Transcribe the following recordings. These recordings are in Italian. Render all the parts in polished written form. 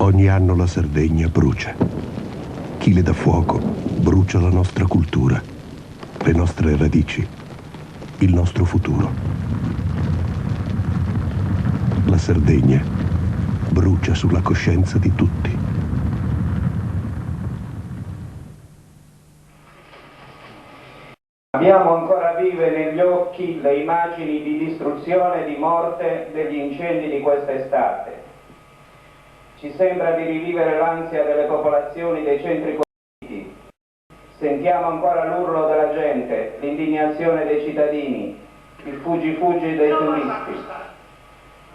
Ogni anno la Sardegna brucia. Chile da fuoco brucia la nostra cultura, le nostre radici, il nostro futuro. La Sardegna brucia sulla coscienza di tutti. Abbiamo ancora vive negli occhi le immagini di distruzione e di morte degli incendi di quest'estate. Ci sembra di rivivere l'ansia delle popolazioni dei centri colpiti. Sentiamo ancora l'urlo della gente, l'indignazione dei cittadini, il fuggi-fuggi dei turisti,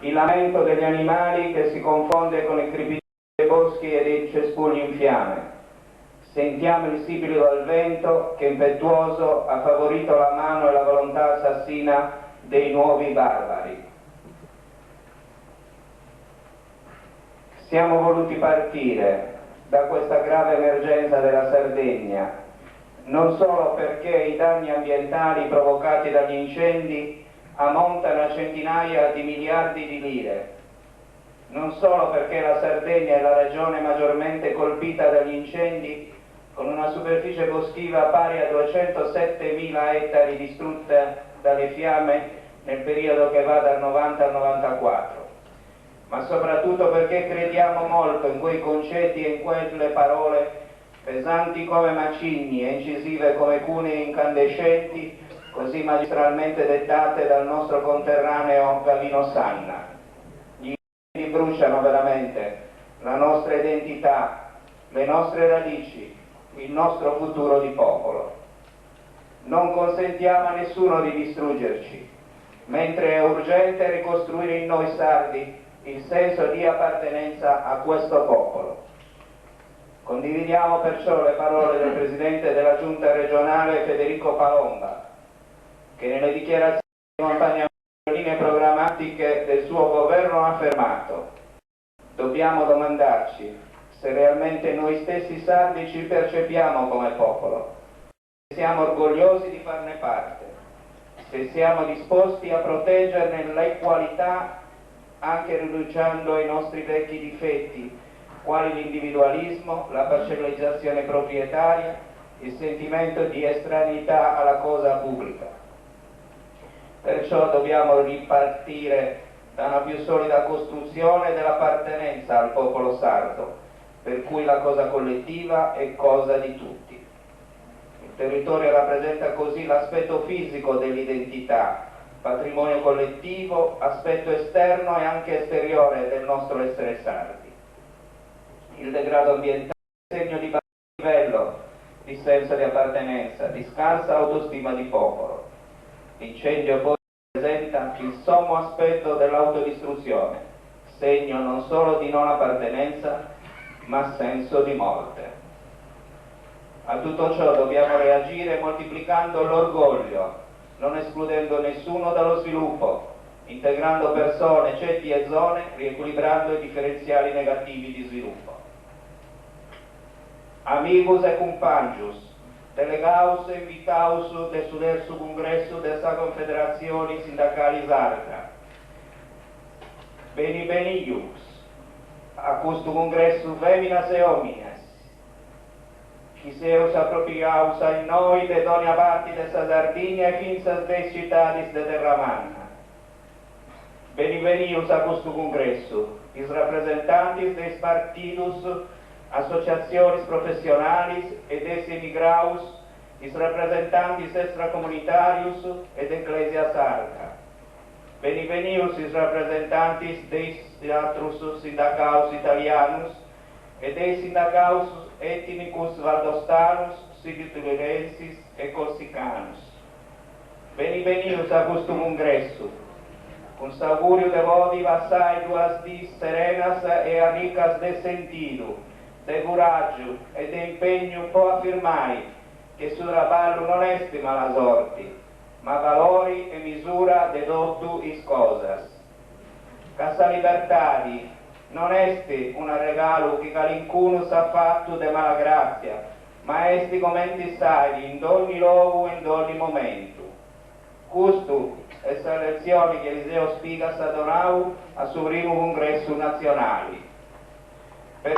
il lamento degli animali che si confonde con il crepitio dei boschi e dei cespugli in fiamme. Sentiamo il sibilo del vento che impetuoso ha favorito la mano e la volontà assassina dei nuovi barbari. Siamo voluti partire da questa grave emergenza della Sardegna, non solo perché i danni ambientali provocati dagli incendi ammontano a centinaia di miliardi di lire, non solo perché la Sardegna è la regione maggiormente colpita dagli incendi, con una superficie boschiva pari a 207.000 ettari distrutta dalle fiamme nel periodo che va dal 90 al 94, ma soprattutto perché crediamo molto in quei concetti e in quelle parole pesanti come macigni e incisive come cunei incandescenti, così magistralmente dettate dal nostro conterraneo Gavino Sanna. Gli incendi bruciano veramente la nostra identità, le nostre radici, il nostro futuro di popolo. Non consentiamo a nessuno di distruggerci, mentre è urgente ricostruire in noi sardi il senso di appartenenza a questo popolo. Condividiamo perciò le parole del Presidente della Giunta regionale Federico Palomba, che nelle dichiarazioni di accompagnamento alle linee programmatiche del suo governo ha affermato: dobbiamo domandarci se realmente noi stessi sardi ci percepiamo come popolo, se siamo orgogliosi di farne parte, se siamo disposti a proteggerne le qualità anche rinunciando ai nostri vecchi difetti, quali l'individualismo, la parcellizzazione proprietaria, il sentimento di estraneità alla cosa pubblica. Perciò dobbiamo ripartire da una più solida costruzione dell'appartenenza al popolo sardo, per cui la cosa collettiva è cosa di tutti. Il territorio rappresenta così l'aspetto fisico dell'identità, patrimonio collettivo, aspetto esterno e anche esteriore del nostro essere sardi. Il degrado ambientale è segno di basso livello di senso di appartenenza, di scarsa autostima di popolo. L'incendio poi rappresenta il sommo aspetto dell'autodistruzione, segno non solo di non appartenenza, ma senso di morte. A tutto ciò dobbiamo reagire moltiplicando l'orgoglio, non escludendo nessuno dallo sviluppo, integrando persone, ceti e zone, riequilibrando i differenziali negativi di sviluppo. Amigos e companhos, delegados e invitados de suderso congresso dessa confederazione sindacali sarda. Bem-vindos a questo congresso feminas e homens, que seus apropriados a noi de dona parte dessa Sardinha e fins às 10 cidades de Terramanna. Bem-vindos a questo congresso, os representantes dos partidos, associações profissionais e dos emigrados, os representantes extracomunitários e da Igreja Sarda. Bem-vindos os representantes dos teatros sindicais italianos e dos sindicatos étnicos valdostanos, sicilienses e corsicanos. Bem-vindos a questo congresso. Com augurio de vodi vassai duas dias serenas e ricas de sentido, de coraggio e de impegno può affermare che sul trabalho non estima la sorte, ma valori e misura de tutto is cosas. Questa libertà non è un regalo che qualcuno sa fatto de mala grazia, ma è come sai in ogni luogo e in ogni momento. Questo è la lezione che Eliseo Spiga ha donato al suo primo congresso nazionale. Per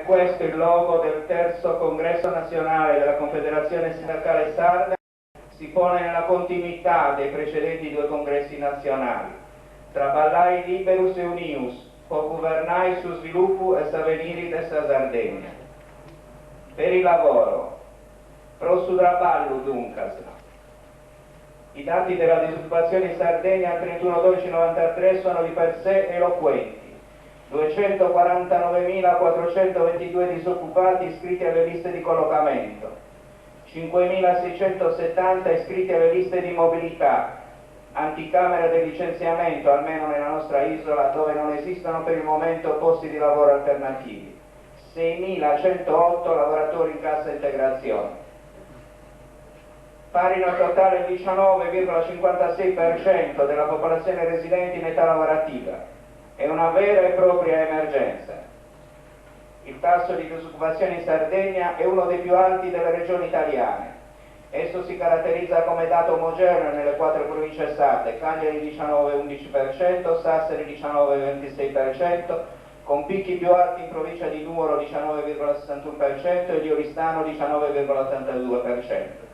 questo il logo del terzo congresso nazionale della Confederazione Sindacale Sarda si pone nella continuità dei precedenti due congressi nazionali. Traballai liberus e unius, co-governai su sviluppo e s'aveniri dessa Sardegna. Per il lavoro, pro su traballo duncas. I dati della disoccupazione in Sardegna al 31/12/93 sono di per sé eloquenti. 249.422 disoccupati iscritti alle liste di collocamento, 5.670 iscritti alle liste di mobilità, anticamera del licenziamento, almeno nella nostra isola, dove non esistono per il momento posti di lavoro alternativi, 6.108 lavoratori in cassa integrazione, pari al totale il 19,56% della popolazione residente in età lavorativa. È una vera e propria emergenza. Il tasso di disoccupazione in Sardegna è uno dei più alti delle regioni italiane. Esso si caratterizza come dato omogeneo nelle 4 province sarde, Cagliari 19,11%, Sassari 19,26%, con picchi più alti in provincia di Nuoro 19,61% e di Oristano 19,82%.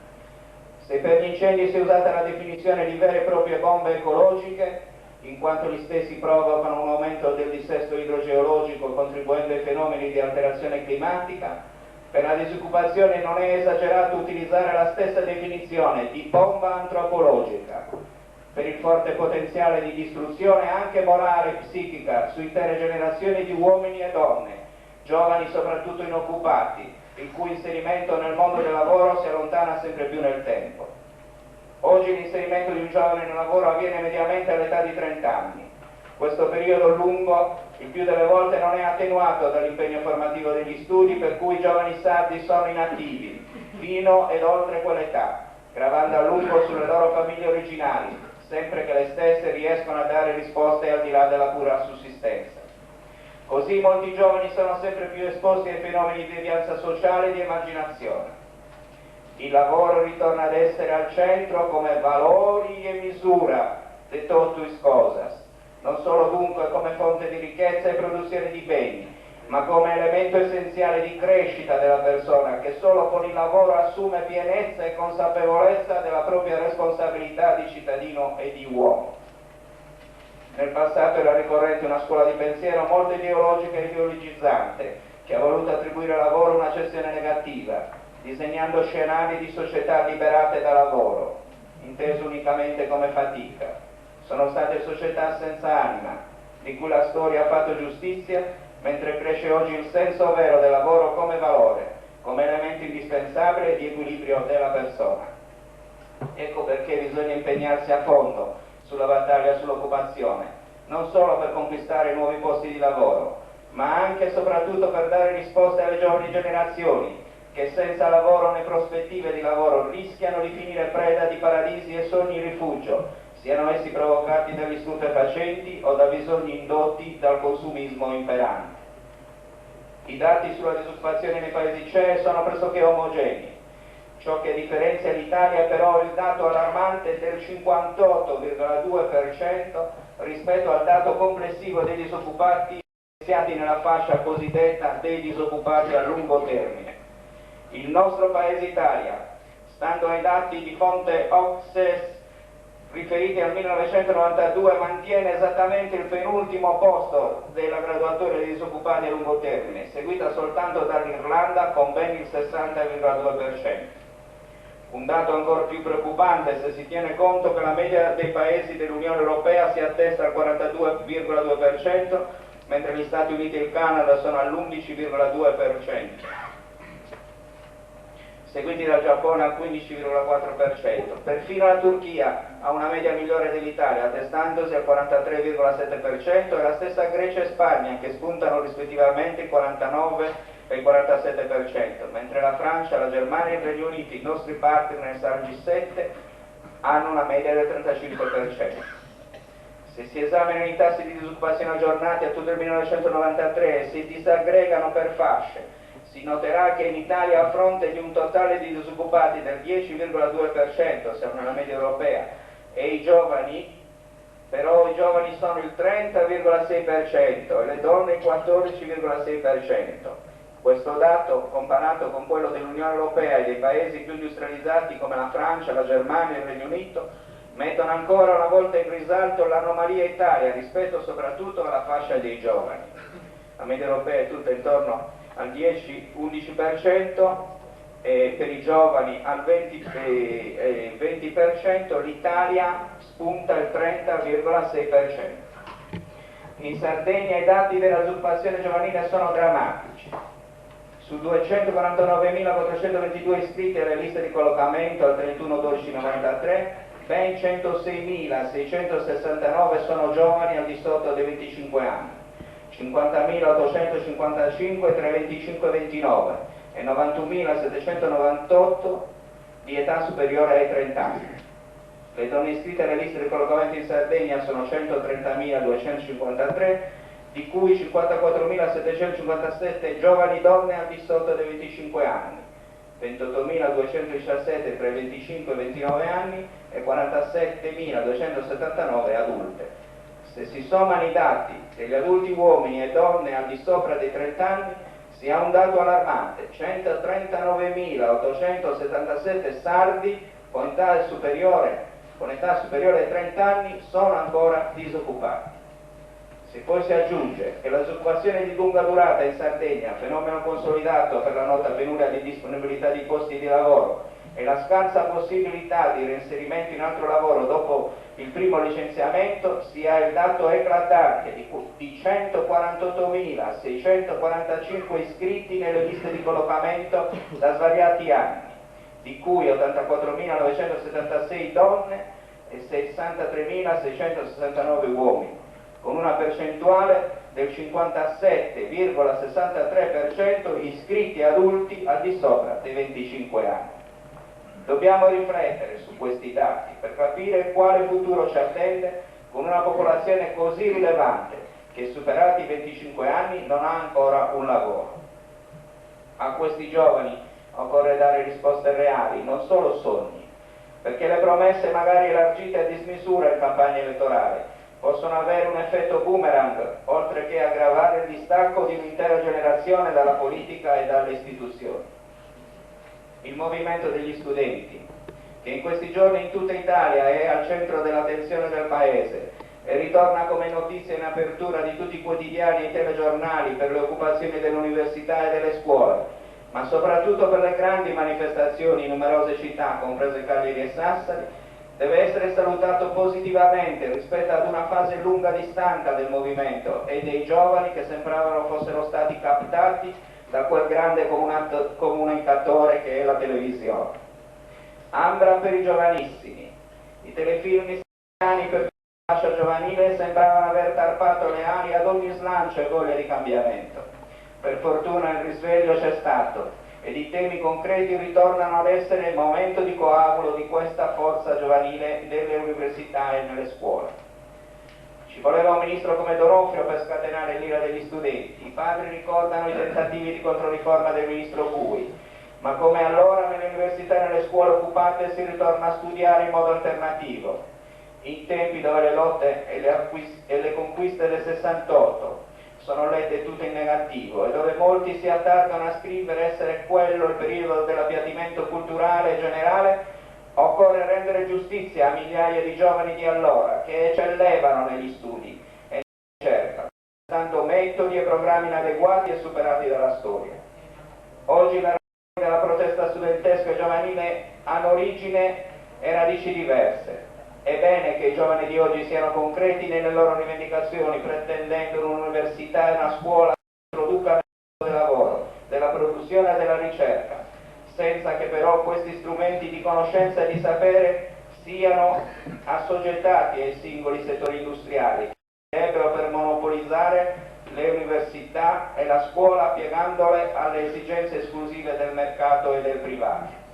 Se per gli incendi si è usata la definizione di vere e proprie bombe ecologiche, in quanto gli stessi provocano un aumento del dissesto idrogeologico contribuendo ai fenomeni di alterazione climatica, per la disoccupazione non è esagerato utilizzare la stessa definizione di bomba antropologica, per il forte potenziale di distruzione anche morale e psichica su intere generazioni di uomini e donne, giovani soprattutto inoccupati, il cui inserimento nel mondo del lavoro si allontana sempre più nel tempo. Oggi l'inserimento di un giovane nel lavoro avviene mediamente all'età di 30 anni. Questo periodo lungo, il più delle volte, non è attenuato dall'impegno formativo degli studi, per cui i giovani sardi sono inattivi, fino ed oltre quell'età, gravando a lungo sulle loro famiglie originali, sempre che le stesse riescono a dare risposte al di là della pura sussistenza. Così molti giovani sono sempre più esposti ai fenomeni di devianza sociale e di emarginazione. Il lavoro ritorna ad essere al centro come valori e misura de totuis cosas, non solo dunque come fonte di ricchezza e produzione di beni, ma come elemento essenziale di crescita della persona che solo con il lavoro assume pienezza e consapevolezza della propria responsabilità di cittadino e di uomo. Nel passato era ricorrente una scuola di pensiero molto ideologica e ideologizzante, che ha voluto attribuire al lavoro una cessione negativa, disegnando scenari di società liberate da lavoro, inteso unicamente come fatica. Sono state società senza anima, di cui la storia ha fatto giustizia, mentre cresce oggi il senso vero del lavoro come valore, come elemento indispensabile di equilibrio della persona. Ecco perché bisogna impegnarsi a fondo sulla battaglia sull'occupazione, non solo per conquistare nuovi posti di lavoro, ma anche e soprattutto per dare risposte alle giovani generazioni, che senza lavoro né prospettive di lavoro rischiano di finire preda di paradisi e sogni rifugio, siano essi provocati dagli stupefacenti o da bisogni indotti dal consumismo imperante. I dati sulla disoccupazione nei paesi CE sono pressoché omogenei. Ciò che differenzia l'Italia è però il dato allarmante del 58,2% rispetto al dato complessivo dei disoccupati iniziati nella fascia cosiddetta dei disoccupati a lungo termine. Il nostro paese Italia, stando ai dati di fonte OCSE riferiti al 1992, mantiene esattamente il penultimo posto della graduatoria dei disoccupati a lungo termine, seguita soltanto dall'Irlanda con ben il 60,2%. Un dato ancora più preoccupante se si tiene conto che la media dei paesi dell'Unione Europea si attesta al 42,2%, mentre gli Stati Uniti e il Canada sono all'11,2%. seguiti dal Giappone al 15,4%. Perfino la Turchia ha una media migliore dell'Italia, attestandosi al 43,7%, e la stessa Grecia e Spagna, che spuntano rispettivamente il 49% e il 47%, mentre la Francia, la Germania e il Regno Unito, i nostri partner al G7, hanno una media del 35%. Se si esaminano i tassi di disoccupazione aggiornati a tutto il 1993 e si disaggregano per fasce, si noterà che in Italia, a fronte di un totale di disoccupati del 10,2%, siamo nella media europea, e i giovani però i giovani sono il 30,6% e le donne il 14,6%. Questo dato, comparato con quello dell'Unione Europea e dei paesi più industrializzati come la Francia, la Germania e il Regno Unito, mettono ancora una volta in risalto l'anomalia Italia rispetto soprattutto alla fascia dei giovani. La media europea è tutta intorno al 10-11%, e per i giovani al 20%, l'Italia spunta il 30,6%. In Sardegna i dati della disoccupazione giovanile sono drammatici. Su 249.422 iscritti alle liste di collocamento al 31/12/93, ben 106.669 sono giovani al di sotto dei 25 anni, 50.855 tra i 25 e i 29 e 91.798 di età superiore ai 30 anni. Le donne iscritte alle liste di collocamento in Sardegna sono 130.253, di cui 54.757 giovani donne al di sotto dei 25 anni, 28.217 tra i 25 e i 29 anni e 47.279 adulte. Se si sommano i dati degli adulti uomini e donne al di sopra dei 30 anni, si ha un dato allarmante: 139.877 sardi con età superiore ai 30 anni sono ancora disoccupati. Se poi si aggiunge che la disoccupazione di lunga durata in Sardegna, fenomeno consolidato per la nota penuria di disponibilità di posti di lavoro e la scarsa possibilità di reinserimento in altro lavoro dopo il primo licenziamento, si ha il dato eclatante di 148.645 iscritti nelle liste di collocamento da svariati anni, di cui 84.976 donne e 63.669 uomini, con una percentuale del 57,63% iscritti adulti al di sopra dei 25 anni. Dobbiamo riflettere su questi dati per capire quale futuro ci attende con una popolazione così rilevante che, superati i 25 anni, non ha ancora un lavoro. A questi giovani occorre dare risposte reali, non solo sogni, perché le promesse magari elargite a dismisura in campagna elettorale possono avere un effetto boomerang, oltre che aggravare il distacco di un'intera generazione dalla politica e dalle istituzioni. Il movimento degli studenti, che in questi giorni in tutta Italia è al centro dell'attenzione del Paese e ritorna come notizia in apertura di tutti i quotidiani e i telegiornali per le occupazioni delle università e delle scuole, ma soprattutto per le grandi manifestazioni in numerose città, comprese Cagliari e Sassari, deve essere salutato positivamente rispetto ad una fase lunga di stanca del movimento e dei giovani che sembravano fossero stati captati da quel grande comunicatore che è la televisione. Ambra per i giovanissimi. I telefilm italiani per la fascia giovanile sembravano aver tarpato le ali ad ogni slancio e voglia di cambiamento. Per fortuna il risveglio c'è stato ed i temi concreti ritornano ad essere il momento di coagulo di questa forza giovanile nelle università e nelle scuole. Ci voleva un ministro come D'Onofrio per scatenare l'ira degli studenti. I padri ricordano i tentativi di controriforma del ministro Bui, ma come allora nelle università e nelle scuole occupate si ritorna a studiare in modo alternativo, in tempi dove le lotte e le conquiste del 68 sono lette tutte in negativo e dove molti si attarcano a scrivere essere quello il periodo dell'appiattimento culturale generale. Occorre rendere giustizia a migliaia di giovani di allora che eccellevano negli studi e nella ricerca, usando metodi e programmi inadeguati e superati dalla storia. Oggi la ragione della protesta studentesca e giovanile hanno origine e radici diverse. È bene che i giovani di oggi siano concreti nelle loro rivendicazioni, pretendendo un'università e una scuola che producano del lavoro, della produzione e della ricerca, senza che però questi strumenti di conoscenza e di sapere siano assoggettati ai singoli settori industriali, che servono per monopolizzare le università e la scuola piegandole alle esigenze esclusive del mercato e del privato.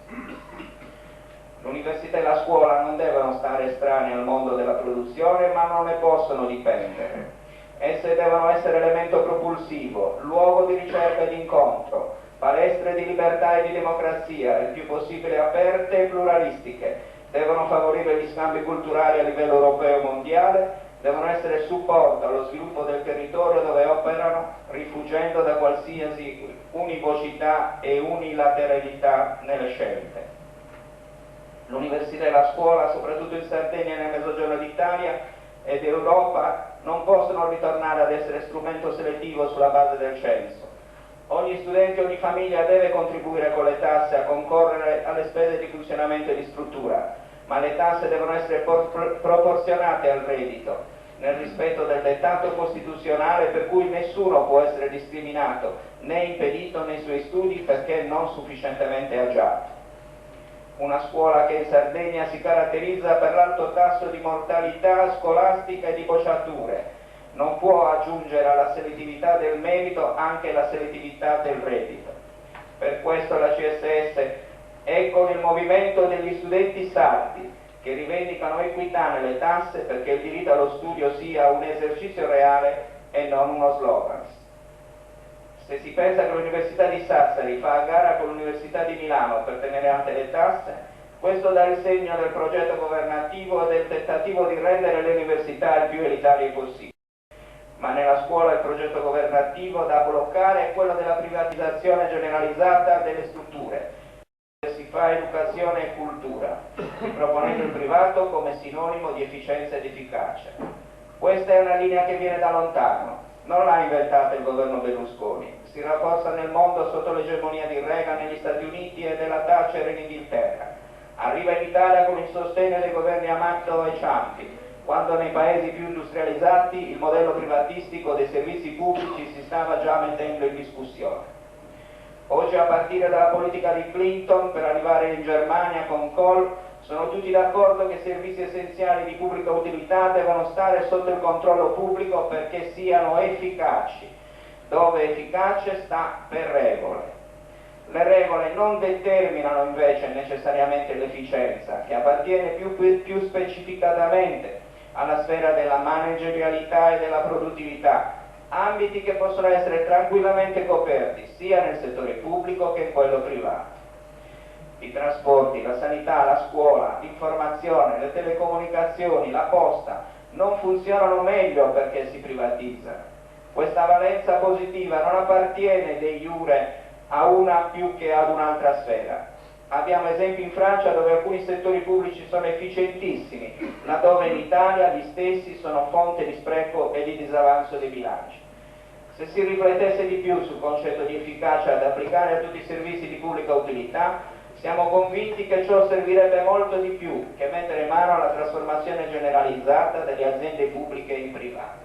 L'università e la scuola non devono stare estranee al mondo della produzione, ma non ne possono dipendere. Esse devono essere elemento propulsivo, luogo di ricerca e di incontro, palestre di libertà e di democrazia, il più possibile aperte e pluralistiche, devono favorire gli scambi culturali a livello europeo e mondiale, devono essere supporto allo sviluppo del territorio dove operano, rifuggendo da qualsiasi univocità e unilateralità nelle scelte. L'università e la scuola, soprattutto in Sardegna e nel Mezzogiorno d'Italia ed Europa, non possono ritornare ad essere strumento selettivo sulla base del censo. Ogni studente e ogni famiglia deve contribuire con le tasse a concorrere alle spese di funzionamento e di struttura, ma le tasse devono essere proporzionate al reddito, nel rispetto del dettato costituzionale per cui nessuno può essere discriminato né impedito nei suoi studi perché non sufficientemente agiato. Una scuola che in Sardegna si caratterizza per l'alto tasso di mortalità scolastica e di bocciature non può aggiungere alla selettività del merito anche la selettività del reddito. Per questo la CSS è con il movimento degli studenti sardi che rivendicano equità nelle tasse perché il diritto allo studio sia un esercizio reale e non uno slogan. Se si pensa che l'Università di Sassari fa a gara con l'Università di Milano per tenere alte le tasse, questo dà il segno del progetto governativo e del tentativo di rendere le università il più elitarie possibile. Ma nella scuola il progetto governativo da bloccare è quello della privatizzazione generalizzata delle strutture. Si fa educazione e cultura, riproponendo il privato come sinonimo di efficienza ed efficacia. Questa è una linea che viene da lontano, non l'ha inventata il governo Berlusconi, si rafforza nel mondo sotto l'egemonia di Reagan negli Stati Uniti e della Thatcher in Inghilterra. Arriva in Italia con il sostegno dei governi Amato e Ciampi, quando nei paesi più industrializzati il modello privatistico dei servizi pubblici si stava già mettendo in discussione. Oggi, a partire dalla politica di Clinton per arrivare in Germania con Kohl, sono tutti d'accordo che i servizi essenziali di pubblica utilità devono stare sotto il controllo pubblico perché siano efficaci. Dove efficace sta per regole. Le regole non determinano invece necessariamente l'efficienza, che appartiene più specificatamente alla sfera della managerialità e della produttività, ambiti che possono essere tranquillamente coperti sia nel settore pubblico che in quello privato. I trasporti, la sanità, la scuola, l'informazione, le telecomunicazioni, la posta non funzionano meglio perché si privatizzano. Questa valenza positiva non appartiene de iure a una più che ad un'altra sfera. Abbiamo esempi in Francia dove alcuni settori pubblici sono efficientissimi, laddove in Italia gli stessi sono fonte di spreco e di disavanzo dei bilanci. Se si riflettesse di più sul concetto di efficacia da applicare a tutti i servizi di pubblica utilità, siamo convinti che ciò servirebbe molto di più che mettere mano alla trasformazione generalizzata delle aziende pubbliche in private.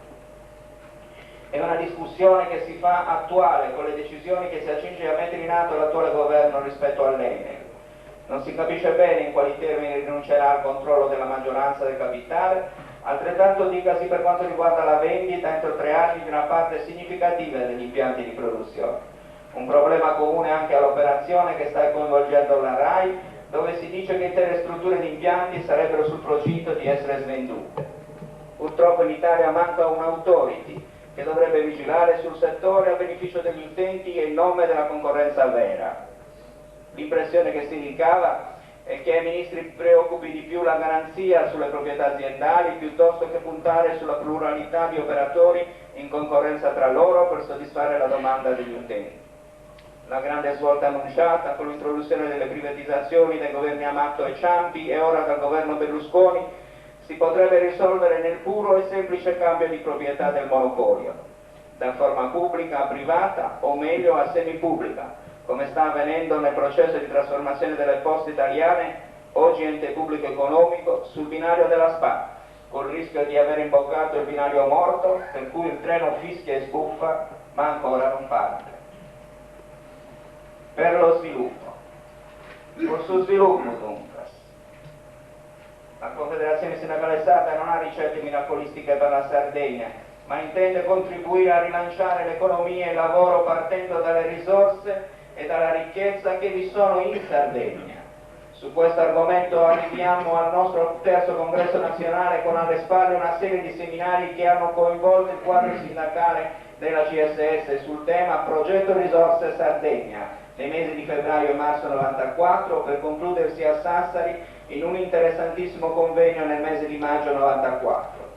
È una discussione che si fa attuale con le decisioni che si accinge a mettere in atto l'attuale governo rispetto all'Enel. Non si capisce bene in quali termini rinuncerà al controllo della maggioranza del capitale, altrettanto dicasi per quanto riguarda la vendita entro 3 anni di una parte significativa degli impianti di produzione. Un problema comune anche all'operazione che sta coinvolgendo la RAI, dove si dice che intere strutture di impianti sarebbero sul procinto di essere svendute. Purtroppo in Italia manca un'autority che dovrebbe vigilare sul settore a beneficio degli utenti e in nome della concorrenza vera. L'impressione che si ricava è che ai ministri preoccupi di più la garanzia sulle proprietà aziendali piuttosto che puntare sulla pluralità di operatori in concorrenza tra loro per soddisfare la domanda degli utenti. La grande svolta annunciata con l'introduzione delle privatizzazioni dai governi Amato e Ciampi e ora dal governo Berlusconi si potrebbe risolvere nel puro e semplice cambio di proprietà del monopolio, da forma pubblica a privata o meglio a semipubblica, come sta avvenendo nel processo di trasformazione delle poste italiane, oggi ente pubblico economico, sul binario della SPA, col rischio di aver imboccato il binario morto per cui il treno fischia e sbuffa ma ancora non parte. Per lo sviluppo. Col suo sviluppo dunque. La Confederazione Sindacale Sarda non ha ricette miracolistiche per la Sardegna, ma intende contribuire a rilanciare l'economia e il lavoro partendo dalle risorse e dalla ricchezza che vi sono in Sardegna. Su questo argomento arriviamo al nostro terzo congresso nazionale con alle spalle una serie di seminari che hanno coinvolto il quadro sindacale della CSS sul tema Progetto Risorse Sardegna, nei mesi di febbraio e marzo 94 per concludersi a Sassari in un interessantissimo convegno nel mese di maggio 94.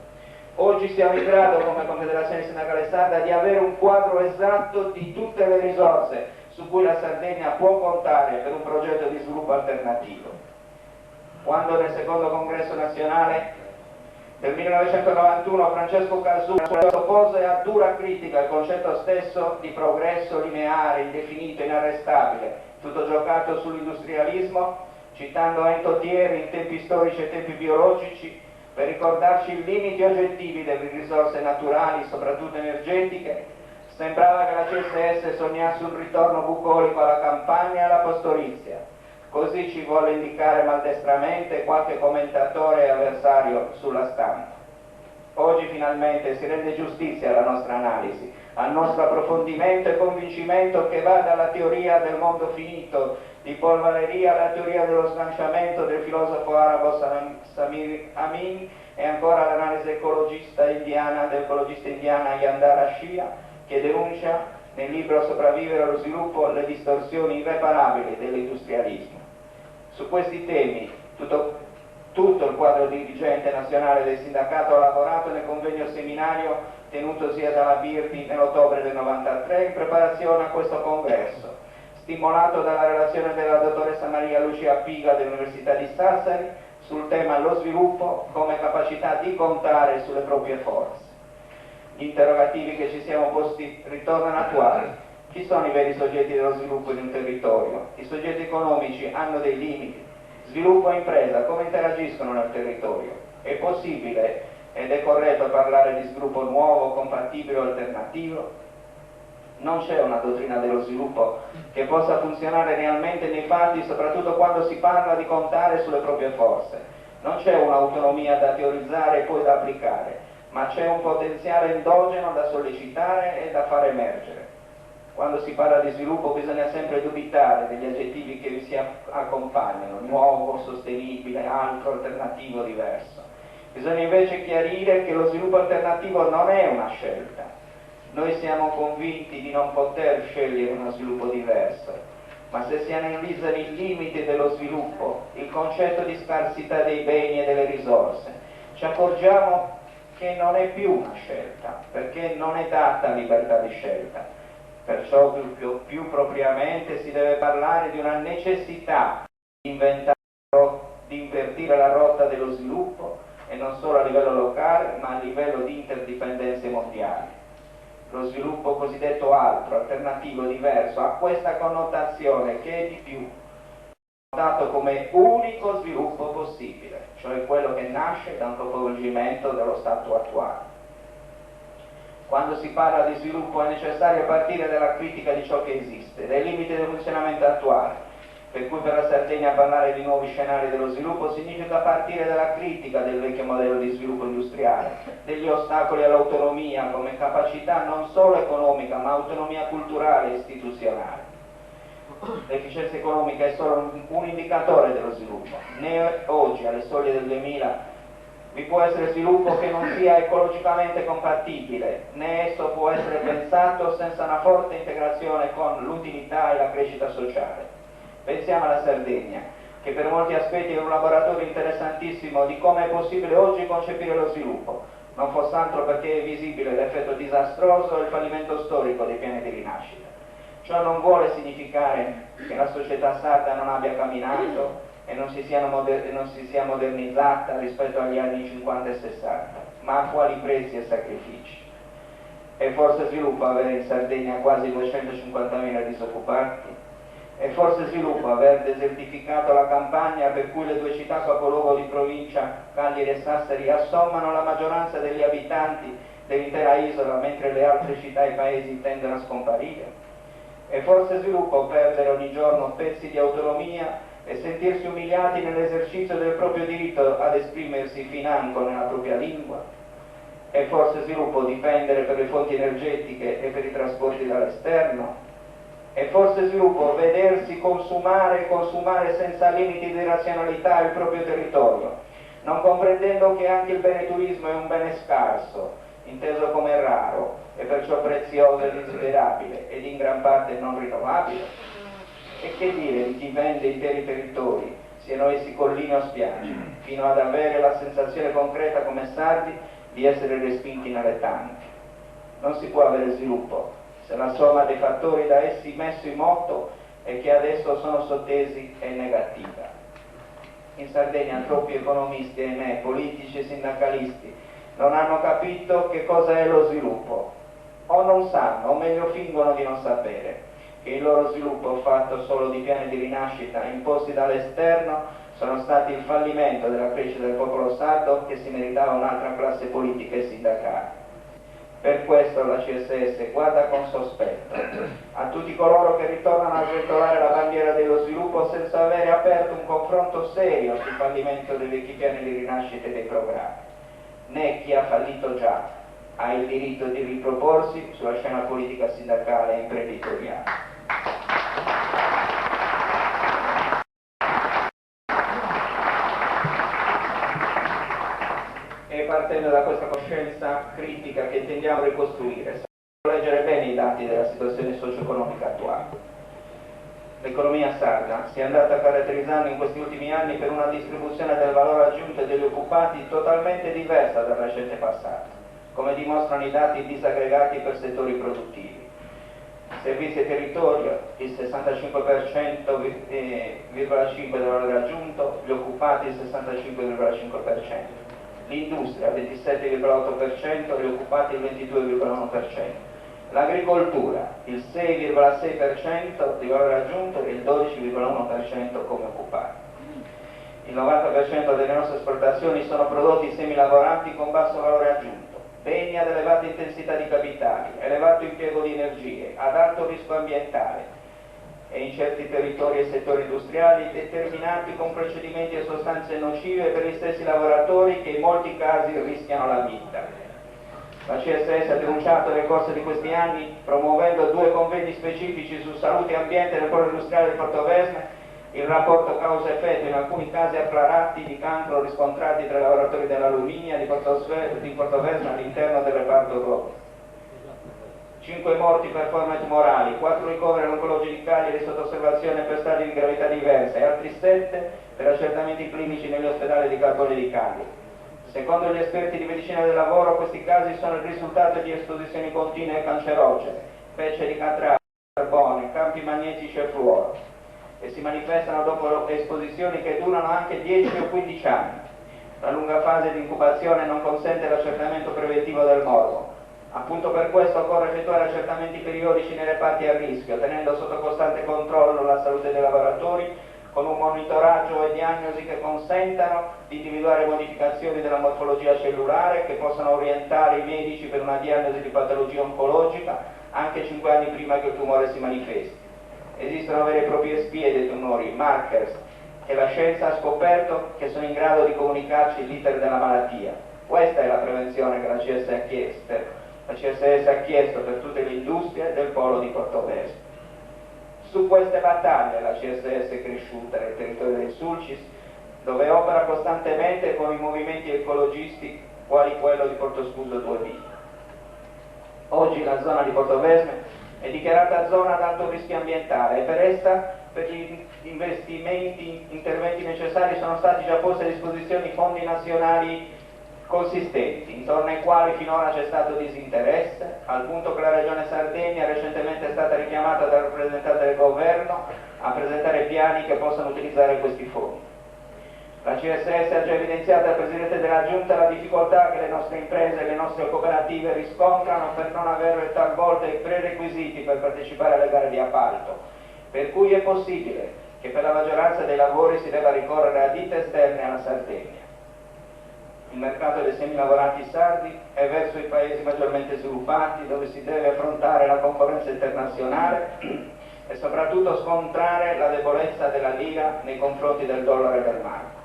Oggi siamo in grado, come Confederazione Sindacale Sarda, di avere un quadro esatto di tutte le risorse su cui la Sardegna può contare per un progetto di sviluppo alternativo. Quando nel secondo congresso nazionale del 1991 Francesco Casulla oppose a dura critica il concetto stesso di progresso lineare, indefinito, inarrestabile, tutto giocato sull'industrialismo, citando Ento Thieri in tempi storici e tempi biologici, per ricordarci i limiti oggettivi delle risorse naturali, soprattutto energetiche, sembrava che la CSS sognasse un ritorno bucolico alla campagna e alla pastorizia. Così ci vuole indicare maldestramente qualche commentatore e avversario sulla stampa. Oggi finalmente si rende giustizia alla nostra analisi, al nostro approfondimento e convincimento che va dalla teoria del mondo finito di Paul Valéry alla teoria dello sganciamento del filosofo arabo Samir Amin e ancora all'analisi ecologista indiana Yandara Shia, che denuncia nel libro Sopravvivere allo sviluppo le distorsioni irreparabili dell'industrialismo. Su questi temi tutto il quadro dirigente nazionale del sindacato ha lavorato nel convegno seminario tenutosi ad Alabirdi nell'ottobre del 93 in preparazione a questo congresso, stimolato dalla relazione della dottoressa Maria Lucia Piga dell'Università di Sassari sul tema lo sviluppo come capacità di contare sulle proprie forze. Gli interrogativi che ci siamo posti ritornano attuali. Chi sono i veri soggetti dello sviluppo di un territorio? I soggetti economici hanno dei limiti. Sviluppo e impresa come interagiscono nel territorio? È possibile ed è corretto parlare di sviluppo nuovo, compatibile o alternativo? Non c'è una dottrina dello sviluppo che possa funzionare realmente nei fatti, soprattutto quando si parla di contare sulle proprie forze. Non c'è un'autonomia da teorizzare e poi da applicare, ma c'è un potenziale endogeno da sollecitare e da far emergere. Quando si parla di sviluppo bisogna sempre dubitare degli aggettivi che vi si accompagnano, nuovo, sostenibile, altro, alternativo, diverso. Bisogna invece chiarire che lo sviluppo alternativo non è una scelta. Noi siamo convinti di non poter scegliere uno sviluppo diverso, ma se si analizzano i limiti dello sviluppo, il concetto di scarsità dei beni e delle risorse, ci accorgiamo che non è più una scelta, perché non è data libertà di scelta. Perciò più propriamente si deve parlare di una necessità di invertire la rotta dello sviluppo e non solo a livello locale ma a livello di interdipendenze mondiali. Lo sviluppo cosiddetto altro, alternativo, diverso, ha questa connotazione che è di più, dato come unico sviluppo possibile, cioè quello che nasce da un capovolgimento dello stato attuale. Quando si parla di sviluppo è necessario partire dalla critica di ciò che esiste, dai limiti del funzionamento attuale, per cui per la Sardegna parlare di nuovi scenari dello sviluppo significa partire dalla critica del vecchio modello di sviluppo industriale, degli ostacoli all'autonomia come capacità non solo economica ma autonomia culturale e istituzionale. L'efficienza economica è solo un indicatore dello sviluppo, né oggi alle soglie del 2000 vi può essere sviluppo che non sia ecologicamente compatibile, né esso può essere pensato senza una forte integrazione con l'utilità e la crescita sociale. Pensiamo alla Sardegna, che per molti aspetti è un laboratorio interessantissimo di come è possibile oggi concepire lo sviluppo, non fosse altro perché è visibile l'effetto disastroso e il fallimento storico dei piani di rinascita. Ciò non vuole significare che la società sarda non abbia camminato e non si sia modernizzata rispetto agli anni 50 e 60, ma a quali prezzi e sacrifici. È forse sviluppo avere in Sardegna quasi 250.000 disoccupati? È forse sviluppo aver desertificato la campagna per cui le due città capoluogo di provincia, Cagliari e Sassari, assommano la maggioranza degli abitanti dell'intera isola, mentre le altre città e paesi tendono a scomparire? È forse sviluppo perdere ogni giorno pezzi di autonomia e sentirsi umiliati nell'esercizio del proprio diritto ad esprimersi financo nella propria lingua? È forse sviluppo dipendere per le fonti energetiche e per i trasporti dall'esterno? È forse sviluppo vedersi consumare senza limiti di razionalità il proprio territorio, non comprendendo che anche il bene turismo è un bene scarso, inteso come raro e perciò prezioso ed indesiderabile ed in gran parte non rinnovabile? E che dire di chi vende interi territori, siano essi colline o spiagge, fino ad avere la sensazione concreta come sardi di essere respinti inarretanti. Non si può avere sviluppo se la somma dei fattori da essi messo in moto e che adesso sono sottesi è negativa. In Sardegna troppi economisti, ahimè, politici e sindacalisti non hanno capito che cosa è lo sviluppo, o non sanno, o meglio fingono di non sapere, che il loro sviluppo fatto solo di piani di rinascita imposti dall'esterno sono stati il fallimento della crescita del popolo sardo che si meritava un'altra classe politica e sindacale. Per questo la CSS guarda con sospetto a tutti coloro che ritornano a sventolare la bandiera dello sviluppo senza avere aperto un confronto serio sul fallimento dei vecchi piani di rinascita e dei programmi. Né chi ha fallito già ha il diritto di riproporsi sulla scena politica, sindacale e imprenditoriale. E partendo da questa coscienza critica che intendiamo ricostruire, sappiamo leggere bene i dati della situazione socio-economica attuale. L'economia sarda si è andata caratterizzando in questi ultimi anni per una distribuzione del valore aggiunto degli occupati totalmente diversa dal recente passato, come dimostrano i dati disaggregati per settori produttivi. Servizi e territorio, il 65,5% del valore aggiunto, gli occupati il 65,5%. L'industria il 27,8%, gli occupati il 22,1%. L'agricoltura il 6,6% di valore aggiunto e il 12,1% come occupati. Il 90% delle nostre esportazioni sono prodotti semilavorati con basso valore aggiunto, beni ad elevata intensità di capitali, elevato impiego di energie, ad alto rischio ambientale e in certi territori e settori industriali determinati con procedimenti e sostanze nocive per gli stessi lavoratori che in molti casi rischiano la vita. La CSS ha denunciato nel corso di questi anni, promuovendo 2 convegni specifici su salute e ambiente nel polo industriale di Portovesme, il rapporto causa-effetto in alcuni casi acclarati di cancro riscontrati tra i lavoratori dell'alluminio di Portovesme all'interno del reparto Roma. 5 morti per forme tumorali, 4 ricoveri oncologicali e sotto osservazione per stadi di gravità diverse e altri 7 per accertamenti clinici negli ospedali di Carbone di Cagli. Secondo gli esperti di medicina del lavoro, questi casi sono il risultato di esposizioni continue e cancerogene, pece di catrale, carbone, campi magnetici e fluoro, e si manifestano dopo esposizioni che durano anche 10 o 15 anni. La lunga fase di incubazione non consente l'accertamento preventivo del morbo. Appunto per questo occorre effettuare accertamenti periodici nei reparti a rischio, tenendo sotto costante controllo la salute dei lavoratori, con un monitoraggio e diagnosi che consentano di individuare modificazioni della morfologia cellulare che possano orientare i medici per una diagnosi di patologia oncologica anche 5 anni prima che il tumore si manifesti. Esistono vere e proprie spie dei tumori, markers, che la scienza ha scoperto che sono in grado di comunicarci l'iter della malattia. Questa è la prevenzione che la CSS ha chiesto per tutte le industrie del polo di Portovesme. Su queste battaglie la CSS è cresciuta nel territorio del Sulcis, dove opera costantemente con i movimenti ecologisti quali quello di Portoscuso 2B. Oggi la zona di Portovesme è dichiarata zona ad alto rischio ambientale e per essa, per gli interventi necessari sono stati già posti a disposizione fondi nazionali consistenti, intorno ai quali finora c'è stato disinteresse, al punto che la Regione Sardegna recentemente è stata richiamata dal rappresentante del governo a presentare piani che possano utilizzare questi fondi. La CSS ha già evidenziato al Presidente della Giunta la difficoltà che le nostre imprese e le nostre cooperative riscontrano per non avere talvolta i prerequisiti per partecipare alle gare di appalto, per cui è possibile che per la maggioranza dei lavori si debba ricorrere a ditte esterne alla Sardegna. Il mercato dei semilavorati sardi è verso i paesi maggiormente sviluppati, dove si deve affrontare la concorrenza internazionale e soprattutto scontrare la debolezza della lira nei confronti del dollaro e del marco.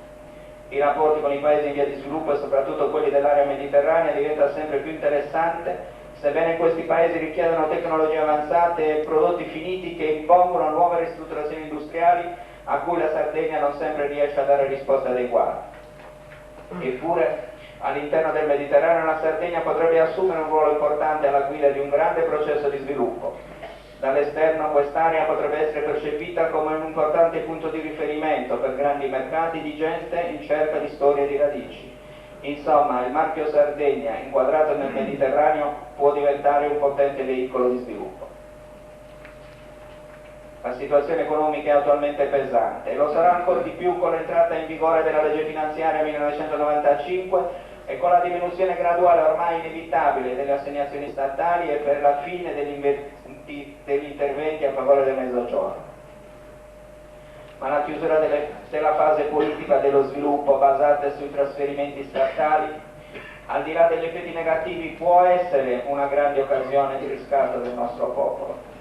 I rapporti con i paesi in via di sviluppo e soprattutto quelli dell'area mediterranea diventa sempre più interessante, sebbene questi paesi richiedono tecnologie avanzate e prodotti finiti che impongono nuove ristrutturazioni industriali a cui la Sardegna non sempre riesce a dare risposte adeguate. Eppure, all'interno del Mediterraneo la Sardegna potrebbe assumere un ruolo importante alla guida di un grande processo di sviluppo. Dall'esterno quest'area potrebbe essere percepita come un importante punto di riferimento per grandi mercati di gente in cerca di storie e di radici. Insomma, il marchio Sardegna, inquadrato nel Mediterraneo, può diventare un potente veicolo di sviluppo. La situazione economica è attualmente pesante e lo sarà ancora di più con l'entrata in vigore della legge finanziaria 1995 e con la diminuzione graduale ormai inevitabile delle assegnazioni statali e per la fine degli interventi a favore del Mezzogiorno. Ma la chiusura della fase politica dello sviluppo basata sui trasferimenti statali, al di là degli effetti negativi, può essere una grande occasione di riscatto del nostro popolo.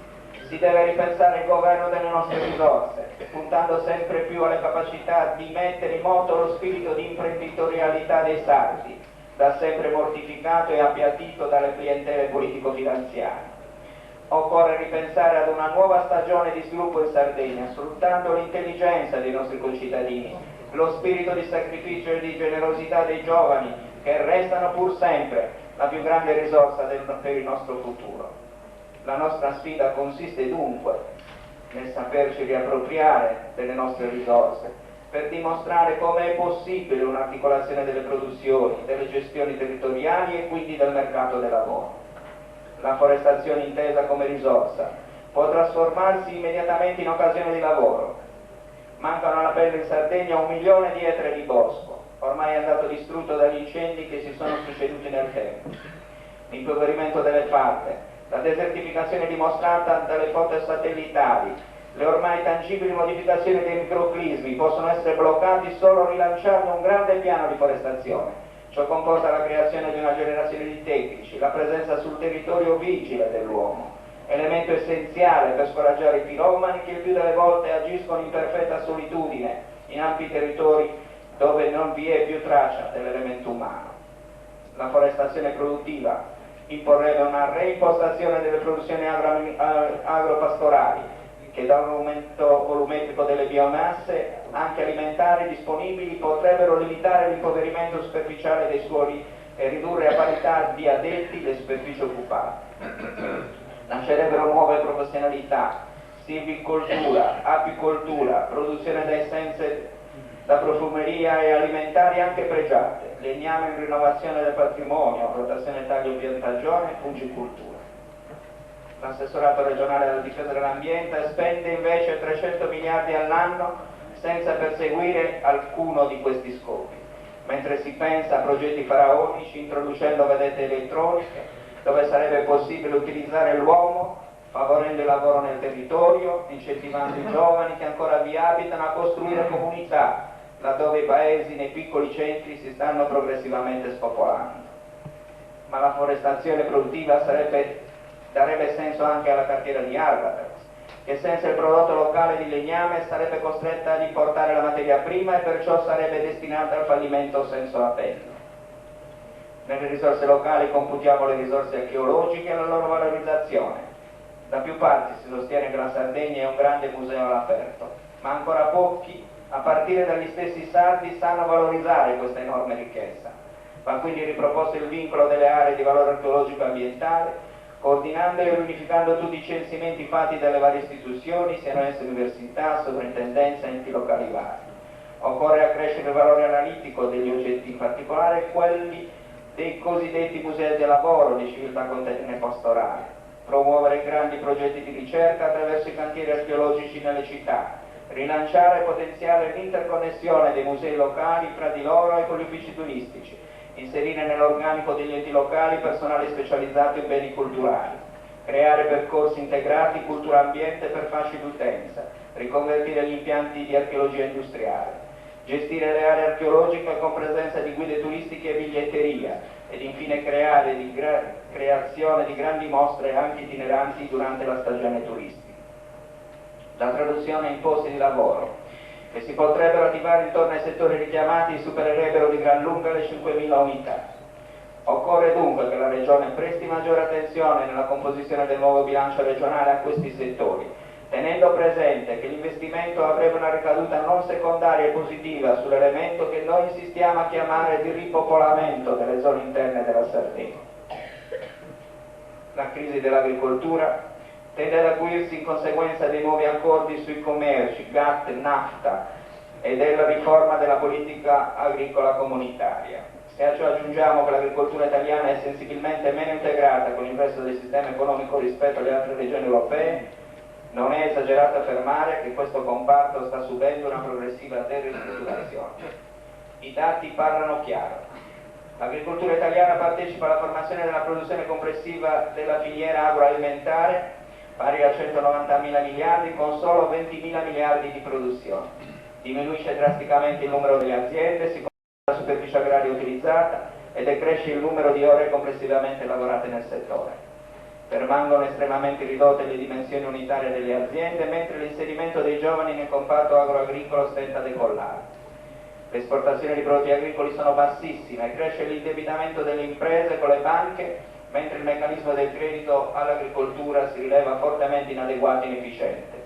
Si deve ripensare il governo delle nostre risorse, puntando sempre più alle capacità di mettere in moto lo spirito di imprenditorialità dei sardi, da sempre mortificato e appiattito dalle clientele politico-finanziarie. Occorre ripensare ad una nuova stagione di sviluppo in Sardegna, sfruttando l'intelligenza dei nostri concittadini, lo spirito di sacrificio e di generosità dei giovani, che restano pur sempre la più grande risorsa per il nostro futuro. La nostra sfida consiste dunque nel saperci riappropriare delle nostre risorse per dimostrare come è possibile un'articolazione delle produzioni, delle gestioni territoriali e quindi del mercato del lavoro. La forestazione intesa come risorsa può trasformarsi immediatamente in occasione di lavoro. Mancano alla pelle in Sardegna 1 milione di ettari di bosco, ormai è andato distrutto dagli incendi che si sono succeduti nel tempo. L'impoverimento delle falde, la desertificazione dimostrata dalle foto satellitari, le ormai tangibili modificazioni dei microclismi possono essere bloccati solo rilanciando un grande piano di forestazione. Ciò comporta la creazione di una generazione di tecnici, la presenza sul territorio vigile dell'uomo, elemento essenziale per scoraggiare i piromani che il più delle volte agiscono in perfetta solitudine in ampi territori dove non vi è più traccia dell'elemento umano. La forestazione produttiva imporrebbe una reimpostazione delle produzioni agropastorali che da un aumento volumetrico delle biomasse anche alimentari disponibili potrebbero limitare l'impoverimento superficiale dei suoli e ridurre a parità di addetti le superfici occupate. Nascerebbero nuove professionalità, silvicoltura, apicoltura, produzione da essenze da profumeria e alimentari anche pregiate, legname in rinnovazione del patrimonio, rotazione taglio-piantagione e fungicoltura. L'assessorato regionale alla difesa dell'ambiente spende invece 300 miliardi all'anno senza perseguire alcuno di questi scopi, mentre si pensa a progetti faraonici introducendo vedette elettroniche dove sarebbe possibile utilizzare l'uomo favorendo il lavoro nel territorio, incentivando i giovani che ancora vi abitano a costruire comunità laddove i paesi nei piccoli centri si stanno progressivamente spopolando. Ma la forestazione produttiva darebbe senso anche alla cartiera di Albatros, che senza il prodotto locale di legname sarebbe costretta ad importare la materia prima e perciò sarebbe destinata al fallimento senza appello. Nelle risorse locali computiamo le risorse archeologiche e la loro valorizzazione. Da più parti si sostiene che la Sardegna è un grande museo all'aperto, ma ancora pochi, a partire dagli stessi sardi, sanno valorizzare questa enorme ricchezza. Va quindi riproposto il vincolo delle aree di valore archeologico e ambientale, coordinando e unificando tutti i censimenti fatti dalle varie istituzioni, siano esse università, sovrintendenza, enti locali vari. Occorre accrescere il valore analitico degli oggetti, in particolare quelli dei cosiddetti musei del lavoro di civiltà contadina e pastorale, promuovere grandi progetti di ricerca attraverso i cantieri archeologici nelle città, rilanciare e potenziare l'interconnessione dei musei locali fra di loro e con gli uffici turistici, inserire nell'organico degli enti locali personale specializzato in beni culturali, creare percorsi integrati cultura-ambiente per fasce di utenza, riconvertire gli impianti di archeologia industriale, gestire le aree archeologiche con presenza di guide turistiche e biglietteria ed infine creazione di grandi mostre anche itineranti durante la stagione turistica. La traduzione in posti di lavoro che si potrebbero attivare intorno ai settori richiamati supererebbero di gran lunga le 5.000 unità. Occorre dunque che la Regione presti maggiore attenzione nella composizione del nuovo bilancio regionale a questi settori, tenendo presente che l'investimento avrebbe una ricaduta non secondaria e positiva sull'elemento che noi insistiamo a chiamare di ripopolamento delle zone interne della Sardegna. La crisi dell'agricoltura tende ad acuirsi in conseguenza dei nuovi accordi sui commerci, GATT, NAFTA e della riforma della politica agricola comunitaria. Se a ciò aggiungiamo che l'agricoltura italiana è sensibilmente meno integrata con il resto del sistema economico rispetto alle altre regioni europee, non è esagerato affermare che questo comparto sta subendo una progressiva deristrutturazione. I dati parlano chiaro. L'agricoltura italiana partecipa alla formazione della produzione complessiva della filiera agroalimentare, pari a 190.000 miliardi, con solo 20.000 miliardi di produzione. Diminuisce drasticamente il numero delle aziende, si la superficie agraria utilizzata e decresce il numero di ore complessivamente lavorate nel settore. Permangono estremamente ridotte le dimensioni unitarie delle aziende, mentre l'inserimento dei giovani nel comparto agroagricolo stenta a decollare. Le esportazioni di prodotti agricoli sono bassissime e cresce l'indebitamento delle imprese con le banche, mentre il meccanismo del credito all'agricoltura si rileva fortemente inadeguato e inefficiente.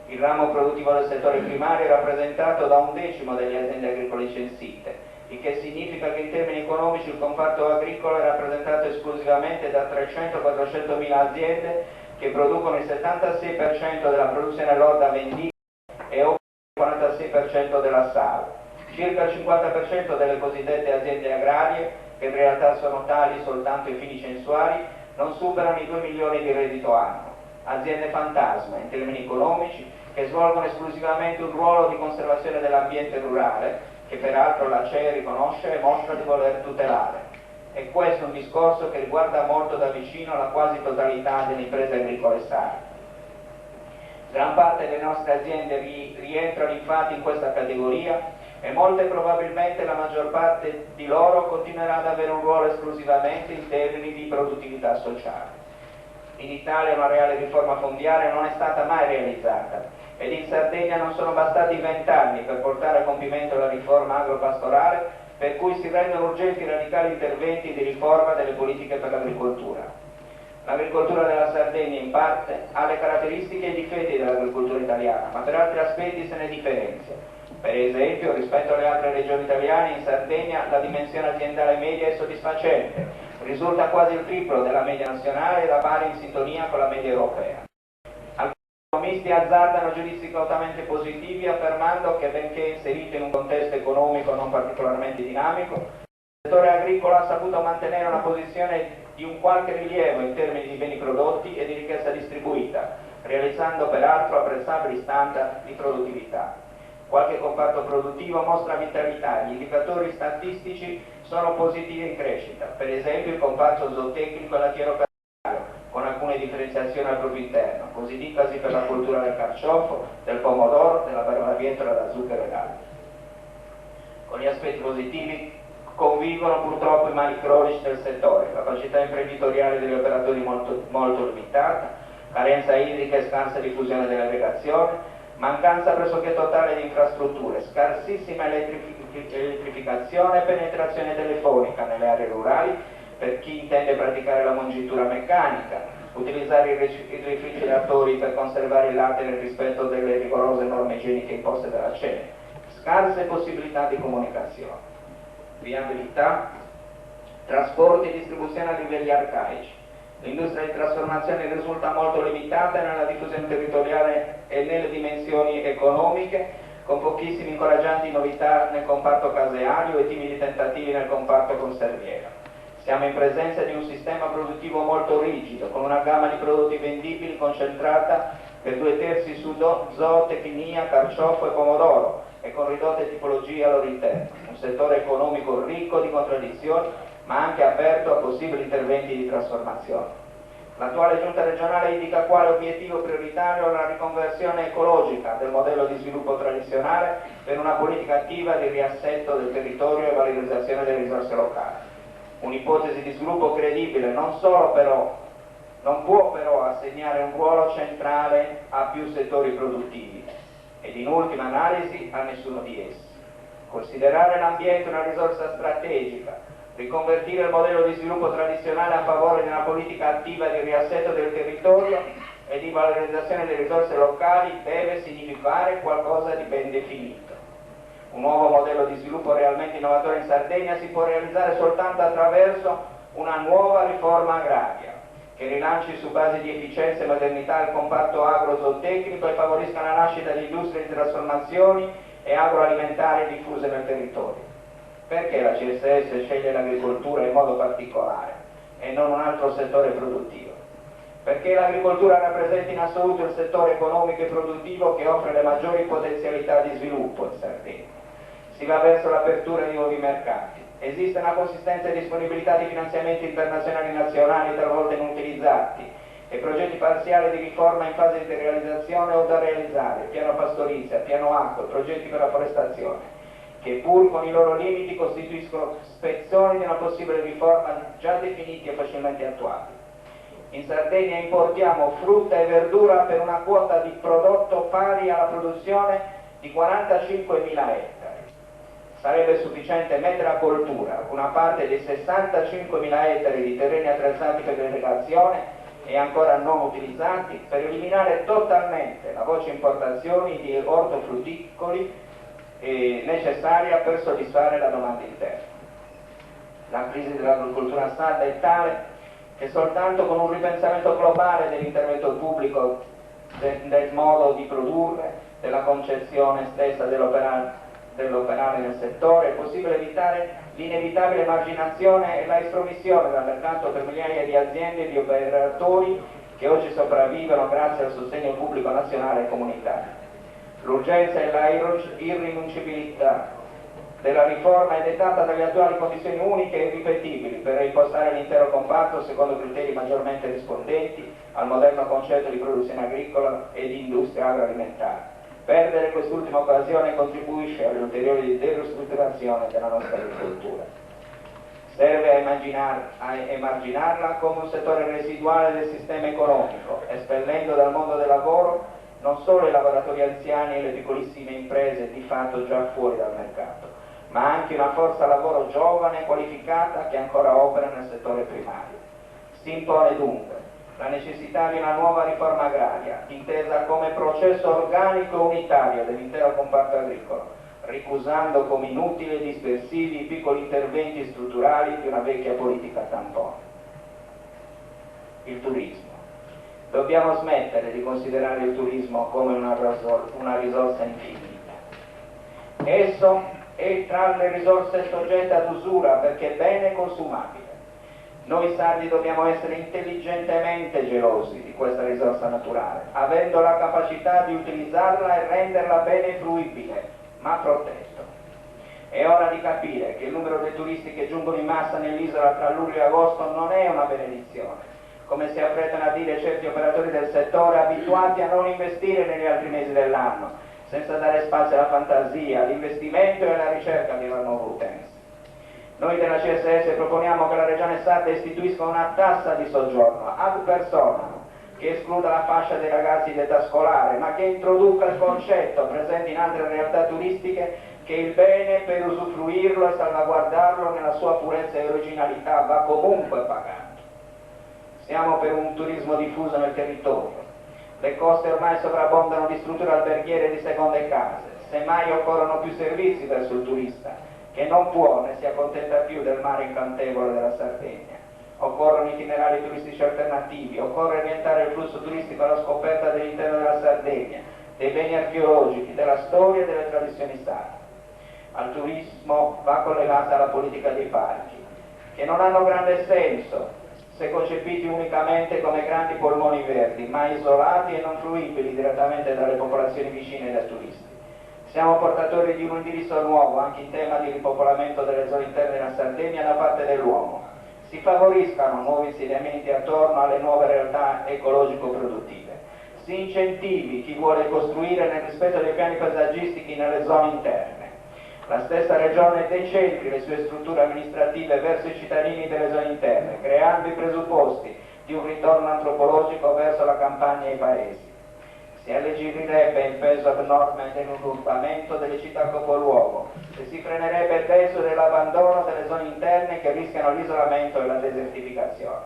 Il ramo produttivo del settore primario è rappresentato da 1/10 delle aziende agricole censite, il che significa che in termini economici il comparto agricolo è rappresentato esclusivamente da 300-400 mila aziende che producono il 76% della produzione lorda vendibile e oltre il 46% della SAL. Circa il 50% delle cosiddette aziende agrarie, che in realtà sono tali soltanto ai fini censuari, non superano i 2 milioni di reddito annuo. Aziende fantasma in termini economici che svolgono esclusivamente un ruolo di conservazione dell'ambiente rurale, che peraltro la CEE riconosce e mostra di voler tutelare. E questo è un discorso che riguarda molto da vicino la quasi totalità delle imprese agricole sane. Gran parte delle nostre aziende rientrano infatti in questa categoria e molte probabilmente la maggior parte di loro continuerà ad avere un ruolo esclusivamente in termini di produttività sociale. In Italia una reale riforma fondiaria non è stata mai realizzata ed in Sardegna non sono bastati 20 anni per portare a compimento la riforma agropastorale, per cui si rendono urgenti radicali interventi di riforma delle politiche per l'agricoltura. L'agricoltura della Sardegna in parte ha le caratteristiche e i difetti dell'agricoltura italiana, ma per altri aspetti se ne differenzia. Per esempio, rispetto alle altre regioni italiane, in Sardegna la dimensione aziendale media è soddisfacente, risulta quasi il triplo della media nazionale e da pari in sintonia con la media europea. Alcuni economisti azzardano giudizi cautamente positivi affermando che, benché inserito in un contesto economico non particolarmente dinamico, il settore agricolo ha saputo mantenere una posizione di un qualche rilievo in termini di beni prodotti e di ricchezza distribuita, realizzando peraltro apprezzabili standard di produttività. Qualche comparto produttivo mostra vitalità, gli indicatori statistici sono positivi in crescita, per esempio il comparto zootecnico e lattiero-caseario, con alcune differenziazioni al proprio interno, così dicasi per la coltura del carciofo, del pomodoro, della barbabietola da zucchero ed altri. Con gli aspetti positivi convivono purtroppo i mali cronici del settore, capacità imprenditoriale degli operatori molto limitata, carenza idrica e scarsa diffusione dell'irrigazione, mancanza pressoché totale di infrastrutture, scarsissima elettrificazione e penetrazione telefonica nelle aree rurali per chi intende praticare la mungitura meccanica, utilizzare i refrigeratori per conservare il latte nel rispetto delle rigorose norme igieniche imposte dalla CEE, scarse possibilità di comunicazione, viabilità, trasporti e distribuzione a livelli arcaici. L'industria di trasformazione risulta molto limitata nella diffusione territoriale e nelle dimensioni economiche, con pochissime incoraggianti novità nel comparto caseario e timidi tentativi nel comparto conserviero. Siamo in presenza di un sistema produttivo molto rigido, con una gamma di prodotti vendibili concentrata per 2/3 su zootecnia, carciofo e pomodoro, e con ridotte tipologie al loro interno. Un settore economico ricco di contraddizioni, ma anche aperto a possibili interventi di trasformazione. L'attuale giunta regionale indica quale obiettivo prioritario la riconversione ecologica del modello di sviluppo tradizionale per una politica attiva di riassetto del territorio e valorizzazione delle risorse locali. Un'ipotesi di sviluppo credibile non può però assegnare un ruolo centrale a più settori produttivi ed in ultima analisi a nessuno di essi. Considerare l'ambiente una risorsa strategica, riconvertire il modello di sviluppo tradizionale a favore di una politica attiva di riassetto del territorio e di valorizzazione delle risorse locali deve significare qualcosa di ben definito. Un nuovo modello di sviluppo realmente innovatore in Sardegna si può realizzare soltanto attraverso una nuova riforma agraria, che rilanci su basi di efficienza e modernità il comparto agro-zootecnico e favorisca la nascita di industrie di trasformazioni e agroalimentari diffuse nel territorio. Perché la CSS sceglie l'agricoltura in modo particolare e non un altro settore produttivo? Perché l'agricoltura rappresenta in assoluto il settore economico e produttivo che offre le maggiori potenzialità di sviluppo in Sardegna. Si va verso l'apertura di nuovi mercati. Esiste una consistente disponibilità di finanziamenti internazionali e nazionali talvolta inutilizzati e progetti parziali di riforma in fase di realizzazione o da realizzare, piano pastorizia, piano acqua, progetti per la forestazione, che pur con i loro limiti costituiscono spezzoni di una possibile riforma già definiti e facilmente attuabili. In Sardegna importiamo frutta e verdura per una quota di prodotto pari alla produzione di 45.000 ettari. Sarebbe sufficiente mettere a coltura una parte dei 65.000 ettari di terreni attrezzati per l'irrigazione e ancora non utilizzati per eliminare totalmente la voce importazioni di ortofrutticoli necessaria per soddisfare la domanda interna. La crisi dell'agricoltura sarda è tale che soltanto con un ripensamento globale dell'intervento pubblico, del modo di produrre, della concezione stessa dell'operare nel settore, è possibile evitare l'inevitabile marginazione e la estromissione dal mercato per migliaia di aziende e di operatori che oggi sopravvivono grazie al sostegno pubblico nazionale e comunitario. L'urgenza e la irrinunciabilità della riforma è dettata dalle attuali condizioni uniche e irripetibili per reimpostare l'intero comparto secondo criteri maggiormente rispondenti al moderno concetto di produzione agricola e di industria agroalimentare. Perdere quest'ultima occasione contribuisce all'ulteriore derustrutturazione della nostra agricoltura. Serve a emarginarla come un settore residuale del sistema economico, espellendo dal mondo del lavoro non solo i lavoratori anziani e le piccolissime imprese di fatto già fuori dal mercato, ma anche una forza lavoro giovane e qualificata che ancora opera nel settore primario. Si impone dunque la necessità di una nuova riforma agraria, intesa come processo organico e unitario dell'intero comparto agricolo, ricusando come inutili e dispersivi i piccoli interventi strutturali di una vecchia politica tampone. Il turismo. Dobbiamo smettere di considerare il turismo come una risorsa infinita. Esso è tra le risorse soggette ad usura perché è bene consumabile. Noi sardi dobbiamo essere intelligentemente gelosi di questa risorsa naturale, avendo la capacità di utilizzarla e renderla bene fruibile, ma protetto. È ora di capire che il numero dei turisti che giungono in massa nell'isola tra luglio e agosto non è una benedizione, come si affrettano a dire certi operatori del settore abituati a non investire negli altri mesi dell'anno, senza dare spazio alla fantasia, all'investimento e alla ricerca di una nuova utenza. Noi della CSS proponiamo che la Regione Sarda istituisca una tassa di soggiorno ad persona che escluda la fascia dei ragazzi di età scolare, ma che introduca il concetto presente in altre realtà turistiche che il bene per usufruirlo e salvaguardarlo nella sua purezza e originalità va comunque pagato. Siamo per un turismo diffuso nel territorio. Le coste ormai sovrabbondano di strutture alberghiere di seconde case, semmai occorrono più servizi verso il turista, che non può né si accontenta più del mare incantevole della Sardegna. Occorrono itinerari turistici alternativi, occorre orientare il flusso turistico alla scoperta dell'interno della Sardegna, dei beni archeologici, della storia e delle tradizioni sarde. Al turismo va collegata la politica dei parchi, che non hanno grande senso se concepiti unicamente come grandi polmoni verdi, ma isolati e non fruibili direttamente dalle popolazioni vicine e dai turisti. Siamo portatori di un indirizzo nuovo anche in tema di ripopolamento delle zone interne della Sardegna da parte dell'uomo. Si favoriscano nuovi insediamenti attorno alle nuove realtà ecologico-produttive. Si incentivi chi vuole costruire nel rispetto dei piani paesaggistici nelle zone interne. La stessa Regione decentri le sue strutture amministrative verso i cittadini delle zone interne, creando i presupposti di un ritorno antropologico verso la campagna e i paesi. Si alleggerirebbe il peso abnorme dell'urbanamento delle città capoluogo e si frenerebbe il peso dell'abbandono delle zone interne che rischiano l'isolamento e la desertificazione.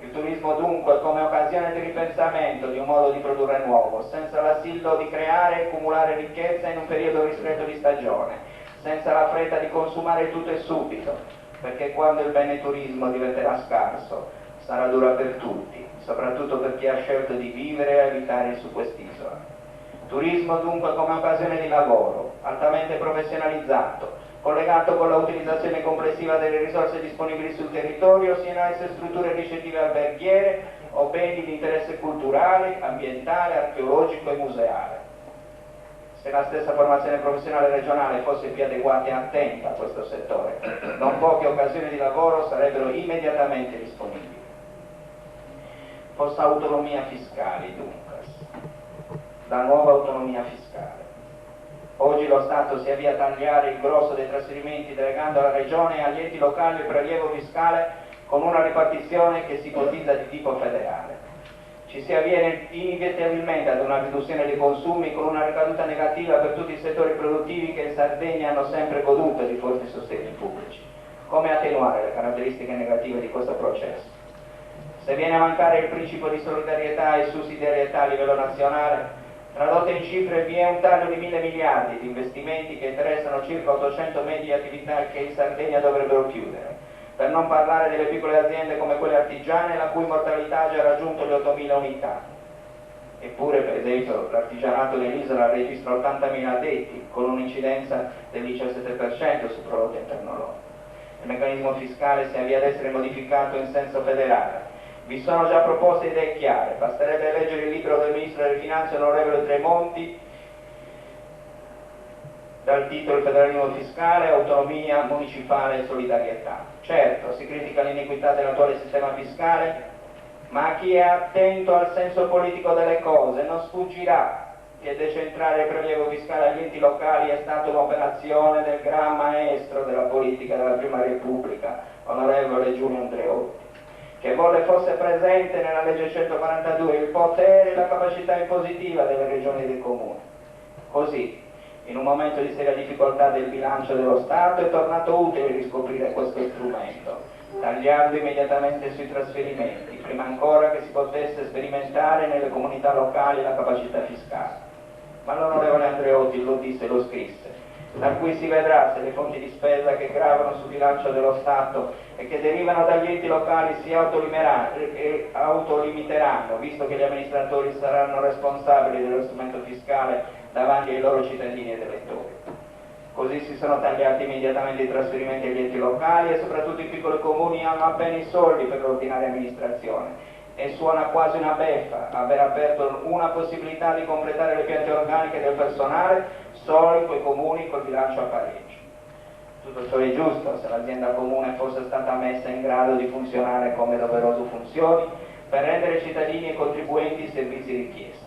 Il turismo dunque come occasione di ripensamento di un modo di produrre nuovo, senza l'assillo di creare e accumulare ricchezza in un periodo ristretto di stagione, senza la fretta di consumare tutto e subito, perché quando il bene turismo diventerà scarso, sarà dura per tutti, soprattutto per chi ha scelto di vivere e abitare su quest'isola. Turismo dunque come occasione di lavoro, altamente professionalizzato, collegato con l'utilizzazione complessiva delle risorse disponibili sul territorio, siano esse strutture ricettive alberghiere o beni di interesse culturale, ambientale, archeologico e museale. Se la stessa formazione professionale regionale fosse più adeguata e attenta a questo settore, non poche occasioni di lavoro sarebbero immediatamente disponibili. Post autonomia fiscale, dunque, la nuova autonomia fiscale. Oggi lo Stato si avvia a tagliare il grosso dei trasferimenti delegando alla Regione e agli enti locali il prelievo fiscale con una ripartizione che si ipotizza di tipo federale. Ci si avviene inevitabilmente ad una riduzione dei consumi con una ricaduta negativa per tutti i settori produttivi che in Sardegna hanno sempre goduto di forti sostegni pubblici. Come attenuare le caratteristiche negative di questo processo? Se viene a mancare il principio di solidarietà e sussidiarietà a livello nazionale, tradotte in cifre vi è un taglio di 1.000 miliardi di investimenti che interessano circa 800 medie attività che in Sardegna dovrebbero chiudere, per non parlare delle piccole aziende come quelle artigiane la cui mortalità ha già raggiunto le 8.000 unità. Eppure, per esempio, l'artigianato dell'isola registra 80.000 addetti, con un'incidenza del 17% sul prodotto interno lordo. Il meccanismo fiscale si avvia ad essere modificato in senso federale. Vi sono già proposte idee chiare, basterebbe leggere il libro del Ministro delle Finanze, onorevole Tremonti, dal titolo Federalismo fiscale, autonomia municipale e solidarietà. Certo, si critica l'iniquità dell'attuale sistema fiscale, ma a chi è attento al senso politico delle cose non sfuggirà che decentrare il prelievo fiscale agli enti locali è stata un'operazione del gran maestro della politica della Prima Repubblica, onorevole Giulio Andreotti, che volle fosse presente nella legge 142 il potere e la capacità impositiva delle regioni e dei comuni. Così, in un momento di seria difficoltà del bilancio dello Stato, è tornato utile riscoprire questo strumento, tagliando immediatamente sui trasferimenti, prima ancora che si potesse sperimentare nelle comunità locali la capacità fiscale. Ma l'onorevole Andreotti lo disse e lo scrisse, da cui si vedrà se le fonti di spesa che gravano sul bilancio dello Stato e che derivano dagli enti locali si autolimiteranno, visto che gli amministratori saranno responsabili dello strumento fiscale davanti ai loro cittadini ed elettori. Così si sono tagliati immediatamente i trasferimenti agli enti locali e soprattutto i piccoli comuni hanno appena i soldi per l'ordinaria amministrazione. E suona quasi una beffa aver aperto una possibilità di completare le piante organiche del personale solo in quei comuni col bilancio a pareggio. Tutto ciò è giusto se l'azienda comune fosse stata messa in grado di funzionare come doveroso funzioni per rendere ai cittadini e contribuenti i servizi richiesti.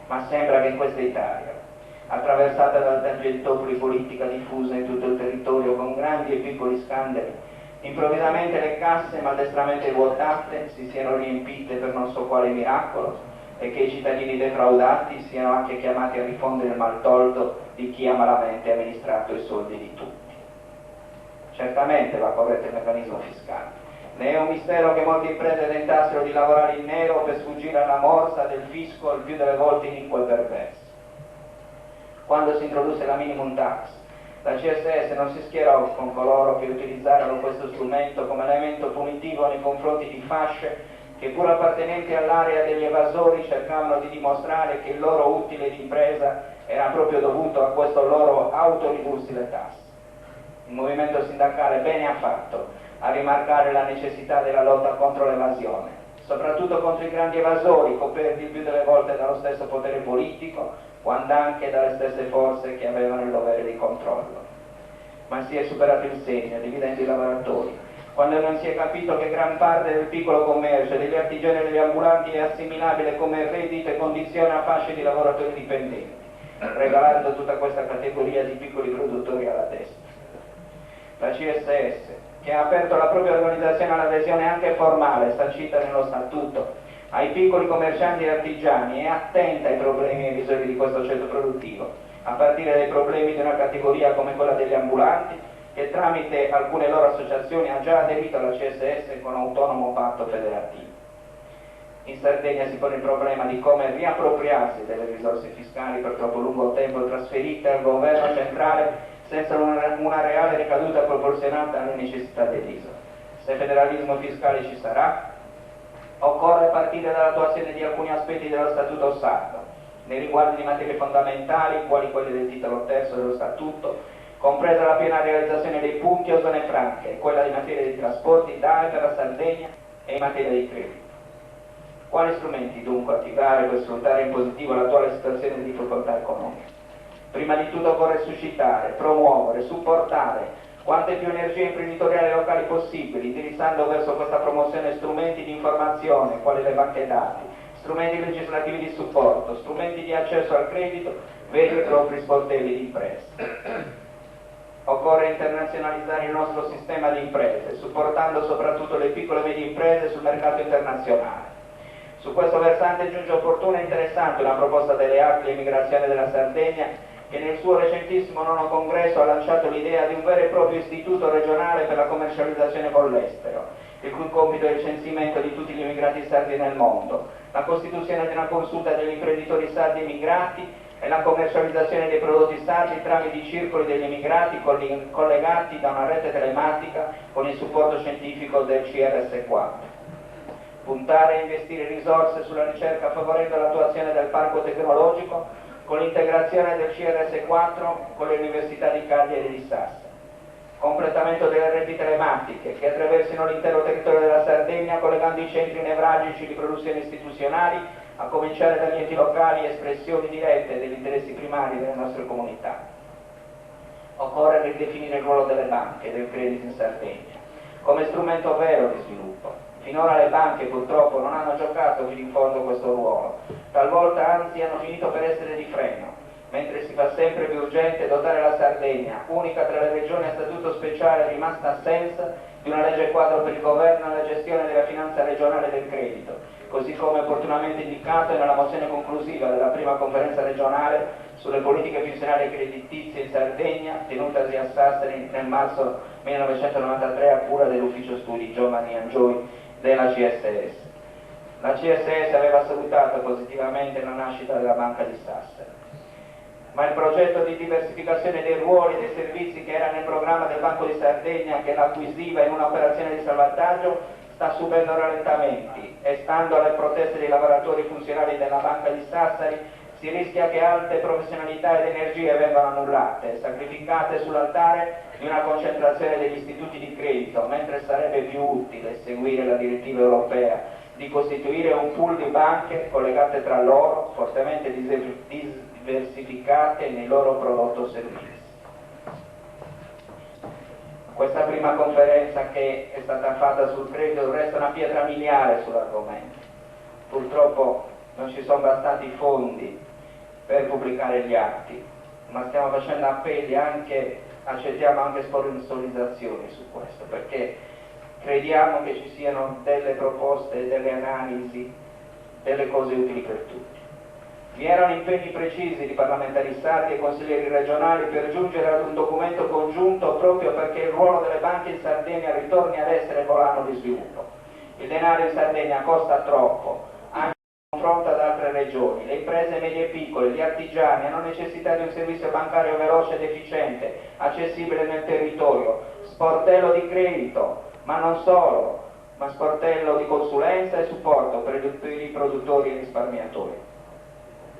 Ma sembra che in questa Italia, attraversata da tangentopoli politica diffusa in tutto il territorio con grandi e piccoli scandali, improvvisamente le casse maldestramente vuotate si siano riempite per non so quale miracolo e che i cittadini defraudati siano anche chiamati a rifondere il maltolto di chi ha malamente amministrato i soldi di tutti. Certamente va corretto il meccanismo fiscale. Ne è un mistero che molte imprese tentassero di lavorare in nero per sfuggire alla morsa del fisco il più delle volte iniquo e perverso. Quando si introdusse la minimum tax, la CSS non si schierò con coloro che utilizzarono questo strumento come elemento punitivo nei confronti di fasce che pur appartenenti all'area degli evasori cercavano di dimostrare che il loro utile d'impresa era proprio dovuto a questo loro autoridursi le tasse. Il movimento sindacale bene ha fatto a rimarcare la necessità della lotta contro l'evasione, soprattutto contro i grandi evasori coperti il più delle volte dallo stesso potere politico, quando anche dalle stesse forze che avevano il dovere di controllo. Ma si è superato il segno, dividendo i lavoratori, quando non si è capito che gran parte del piccolo commercio, degli artigiani e degli ambulanti è assimilabile come reddito e condizione a fasce di lavoratori dipendenti, regalando tutta questa categoria di piccoli produttori alla destra. La CSS, che ha aperto la propria organizzazione all'adesione anche formale, sancita nello statuto, ai piccoli commercianti e artigiani, è attenta ai problemi e ai bisogni di questo ceto produttivo, a partire dai problemi di una categoria come quella degli ambulanti, che tramite alcune loro associazioni ha già aderito alla CSS con autonomo patto federativo. In Sardegna si pone il problema di come riappropriarsi delle risorse fiscali per troppo lungo tempo trasferite al governo centrale senza una reale ricaduta proporzionata alle necessità dell'isola. Se federalismo fiscale ci sarà, Occorre partire dall'attuazione di alcuni aspetti dello Statuto sardo, nei riguardi di materie fondamentali, quali quelle del titolo terzo dello Statuto, compresa la piena realizzazione dei punti o zone franche, e quella di materia di trasporti DAE per la Sardegna e in materia di credito. Quali strumenti dunque attivare per sfruttare in positivo l'attuale situazione di difficoltà economica? Prima di tutto occorre suscitare, promuovere, supportare quante più energie imprenditoriali locali possibili, indirizzando verso questa promozione strumenti di informazione, quali le banche dati, strumenti legislativi di supporto, strumenti di accesso al credito, veri e propri sportelli di imprese. Occorre internazionalizzare il nostro sistema di imprese, supportando soprattutto le piccole e medie imprese sul mercato internazionale. Su questo versante giunge opportuna e interessante una proposta delle ACLI Emigrazione della Sardegna, che nel suo recentissimo nono congresso ha lanciato l'idea di un vero e proprio istituto regionale per la commercializzazione con l'estero, il cui compito è il censimento di tutti gli immigrati sardi nel mondo, la costituzione di una consulta degli imprenditori sardi emigrati e la commercializzazione dei prodotti sardi tramite i circoli degli immigrati collegati da una rete telematica con il supporto scientifico del CRS4. Puntare e investire risorse sulla ricerca favorendo l'attuazione del parco tecnologico con l'integrazione del CRS4 con le università di Cagliari e di Sassari. Completamento delle reti telematiche che attraversino l'intero territorio della Sardegna collegando i centri nevralgici di produzione istituzionali a cominciare dagli enti locali espressioni dirette degli interessi primari delle nostre comunità. Occorre ridefinire il ruolo delle banche e del credito in Sardegna come strumento vero di sviluppo. Finora le banche purtroppo non hanno giocato fino in fondo questo ruolo, talvolta anzi hanno finito per essere di freno, mentre si fa sempre più urgente dotare la Sardegna, unica tra le regioni a statuto speciale rimasta assenza, di una legge quadro per il governo e la gestione della finanza regionale del credito, così come opportunamente indicato nella mozione conclusiva della prima conferenza regionale sulle politiche pensionali e creditizie in Sardegna, tenutasi a Sassari nel marzo 1993 a cura dell'ufficio studi Giovanni Angioi della CSS. La CSS aveva salutato positivamente la nascita della Banca di Sassari, ma il progetto di diversificazione dei ruoli e dei servizi che era nel programma del Banco di Sardegna, che l'acquisiva in un'operazione di salvataggio, sta subendo rallentamenti e stando alle proteste dei lavoratori funzionari della Banca di Sassari si rischia che alte professionalità ed energie vengano annullate, sacrificate sull'altare di una concentrazione degli istituti di credito, mentre sarebbe più utile seguire la direttiva europea di costituire un pool di banche collegate tra loro, fortemente diversificate nei loro prodotti o servizi. Questa prima conferenza che è stata fatta sul credito resta una pietra miliare sull'argomento. Purtroppo non ci sono bastati fondi per pubblicare gli atti, ma stiamo facendo appelli anche, accettiamo anche sponsorizzazioni su questo, perché crediamo che ci siano delle proposte, delle analisi, delle cose utili per tutti. Vi erano impegni precisi di parlamentari sardi e consiglieri regionali per giungere ad un documento congiunto proprio perché il ruolo delle banche in Sardegna ritorni ad essere volano di sviluppo. Il denaro in Sardegna costa troppo, anche in confronto ad altre regioni. Le imprese medie e piccole, gli artigiani hanno necessità di un servizio bancario veloce ed efficiente, accessibile nel territorio, sportello di credito, ma non solo, ma sportello di consulenza e supporto per i produttori e risparmiatori.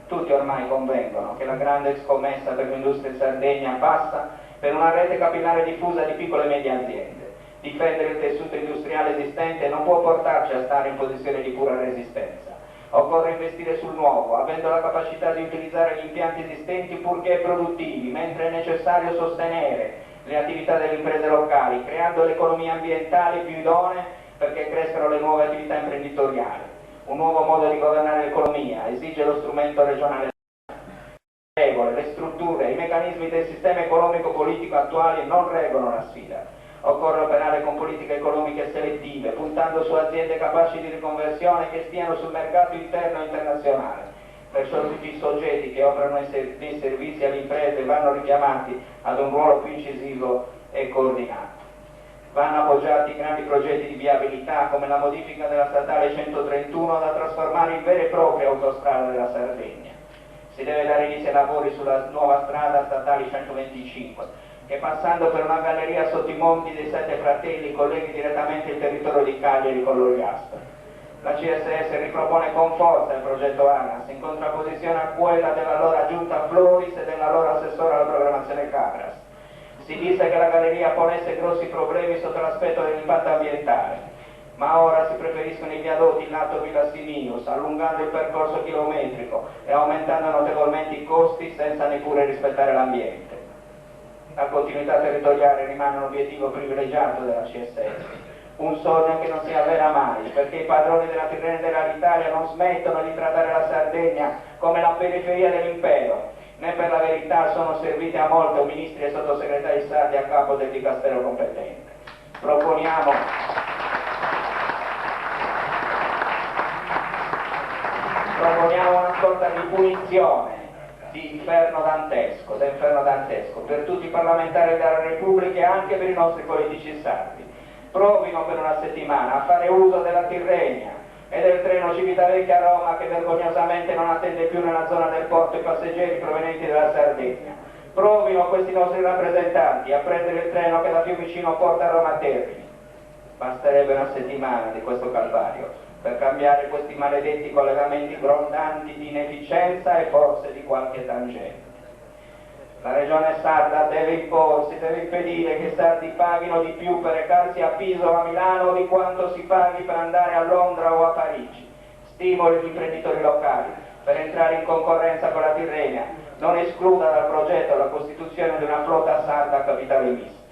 Tutti ormai convengono che la grande scommessa per l'industria in Sardegna passa per una rete capillare diffusa di piccole e medie aziende. Difendere il tessuto industriale esistente non può portarci a stare in posizione di pura resistenza. Occorre investire sul nuovo, avendo la capacità di utilizzare gli impianti esistenti purché produttivi, mentre è necessario sostenere le attività delle imprese locali, creando le economie ambientali più idonee perché crescano le nuove attività imprenditoriali. Un nuovo modo di governare l'economia esige lo strumento regionale. Le regole, le strutture, i meccanismi del sistema economico-politico attuali non reggono la sfida. Occorre operare con politiche economiche selettive, puntando su aziende capaci di riconversione che stiano sul mercato interno e internazionale. Perciò tutti i soggetti che operano nei servizi alle imprese vanno richiamati ad un ruolo più incisivo e coordinato. Vanno appoggiati grandi progetti di viabilità come la modifica della statale 131 da trasformare in vera e propria autostrada della Sardegna. Si deve dare inizio ai lavori sulla nuova strada statale 125 che passando per una galleria sotto i monti dei Sette Fratelli colleghi direttamente il territorio di Cagliari con l'Ogliastra. La CSS ripropone con forza il progetto ANAS, in contrapposizione a quella dell'allora giunta Floris e dell'allora assessore alla programmazione Cabras. Si disse che la galleria ponesse grossi problemi sotto l'aspetto dell'impatto ambientale, ma ora si preferiscono i viadotti in lato Villa Simius, allungando il percorso chilometrico e aumentando notevolmente i costi senza neppure rispettare l'ambiente. La continuità territoriale rimane un obiettivo privilegiato della CSS. Un sogno che non si avvera mai, perché i padroni della Tirrenia e dell'Alitalia non smettono di trattare la Sardegna come la periferia dell'impero, né per la verità sono serviti a molto ministri e sottosegretari sardi a capo del dicastero competente. Proponiamo una sorta di punizione, di inferno dantesco, per tutti i parlamentari della Repubblica e anche per i nostri politici sardi. Provino per una settimana a fare uso della Tirrenia e del treno Civitavecchia a Roma che vergognosamente non attende più nella zona del porto i passeggeri provenienti dalla Sardegna. Provino questi nostri rappresentanti a prendere il treno che da Fiumicino porta a Roma Termini. Basterebbe una settimana di questo calvario per cambiare questi maledetti collegamenti grondanti di inefficienza e forse di qualche tangente. La regione sarda deve imporsi, deve impedire che i sardi paghino di più per recarsi a Pisa o a Milano di quanto si paghi per andare a Londra o a Parigi. Stimoli gli imprenditori locali per entrare in concorrenza con la Tirrenia. Non escluda dal progetto la costituzione di una flotta sarda a capitale misto.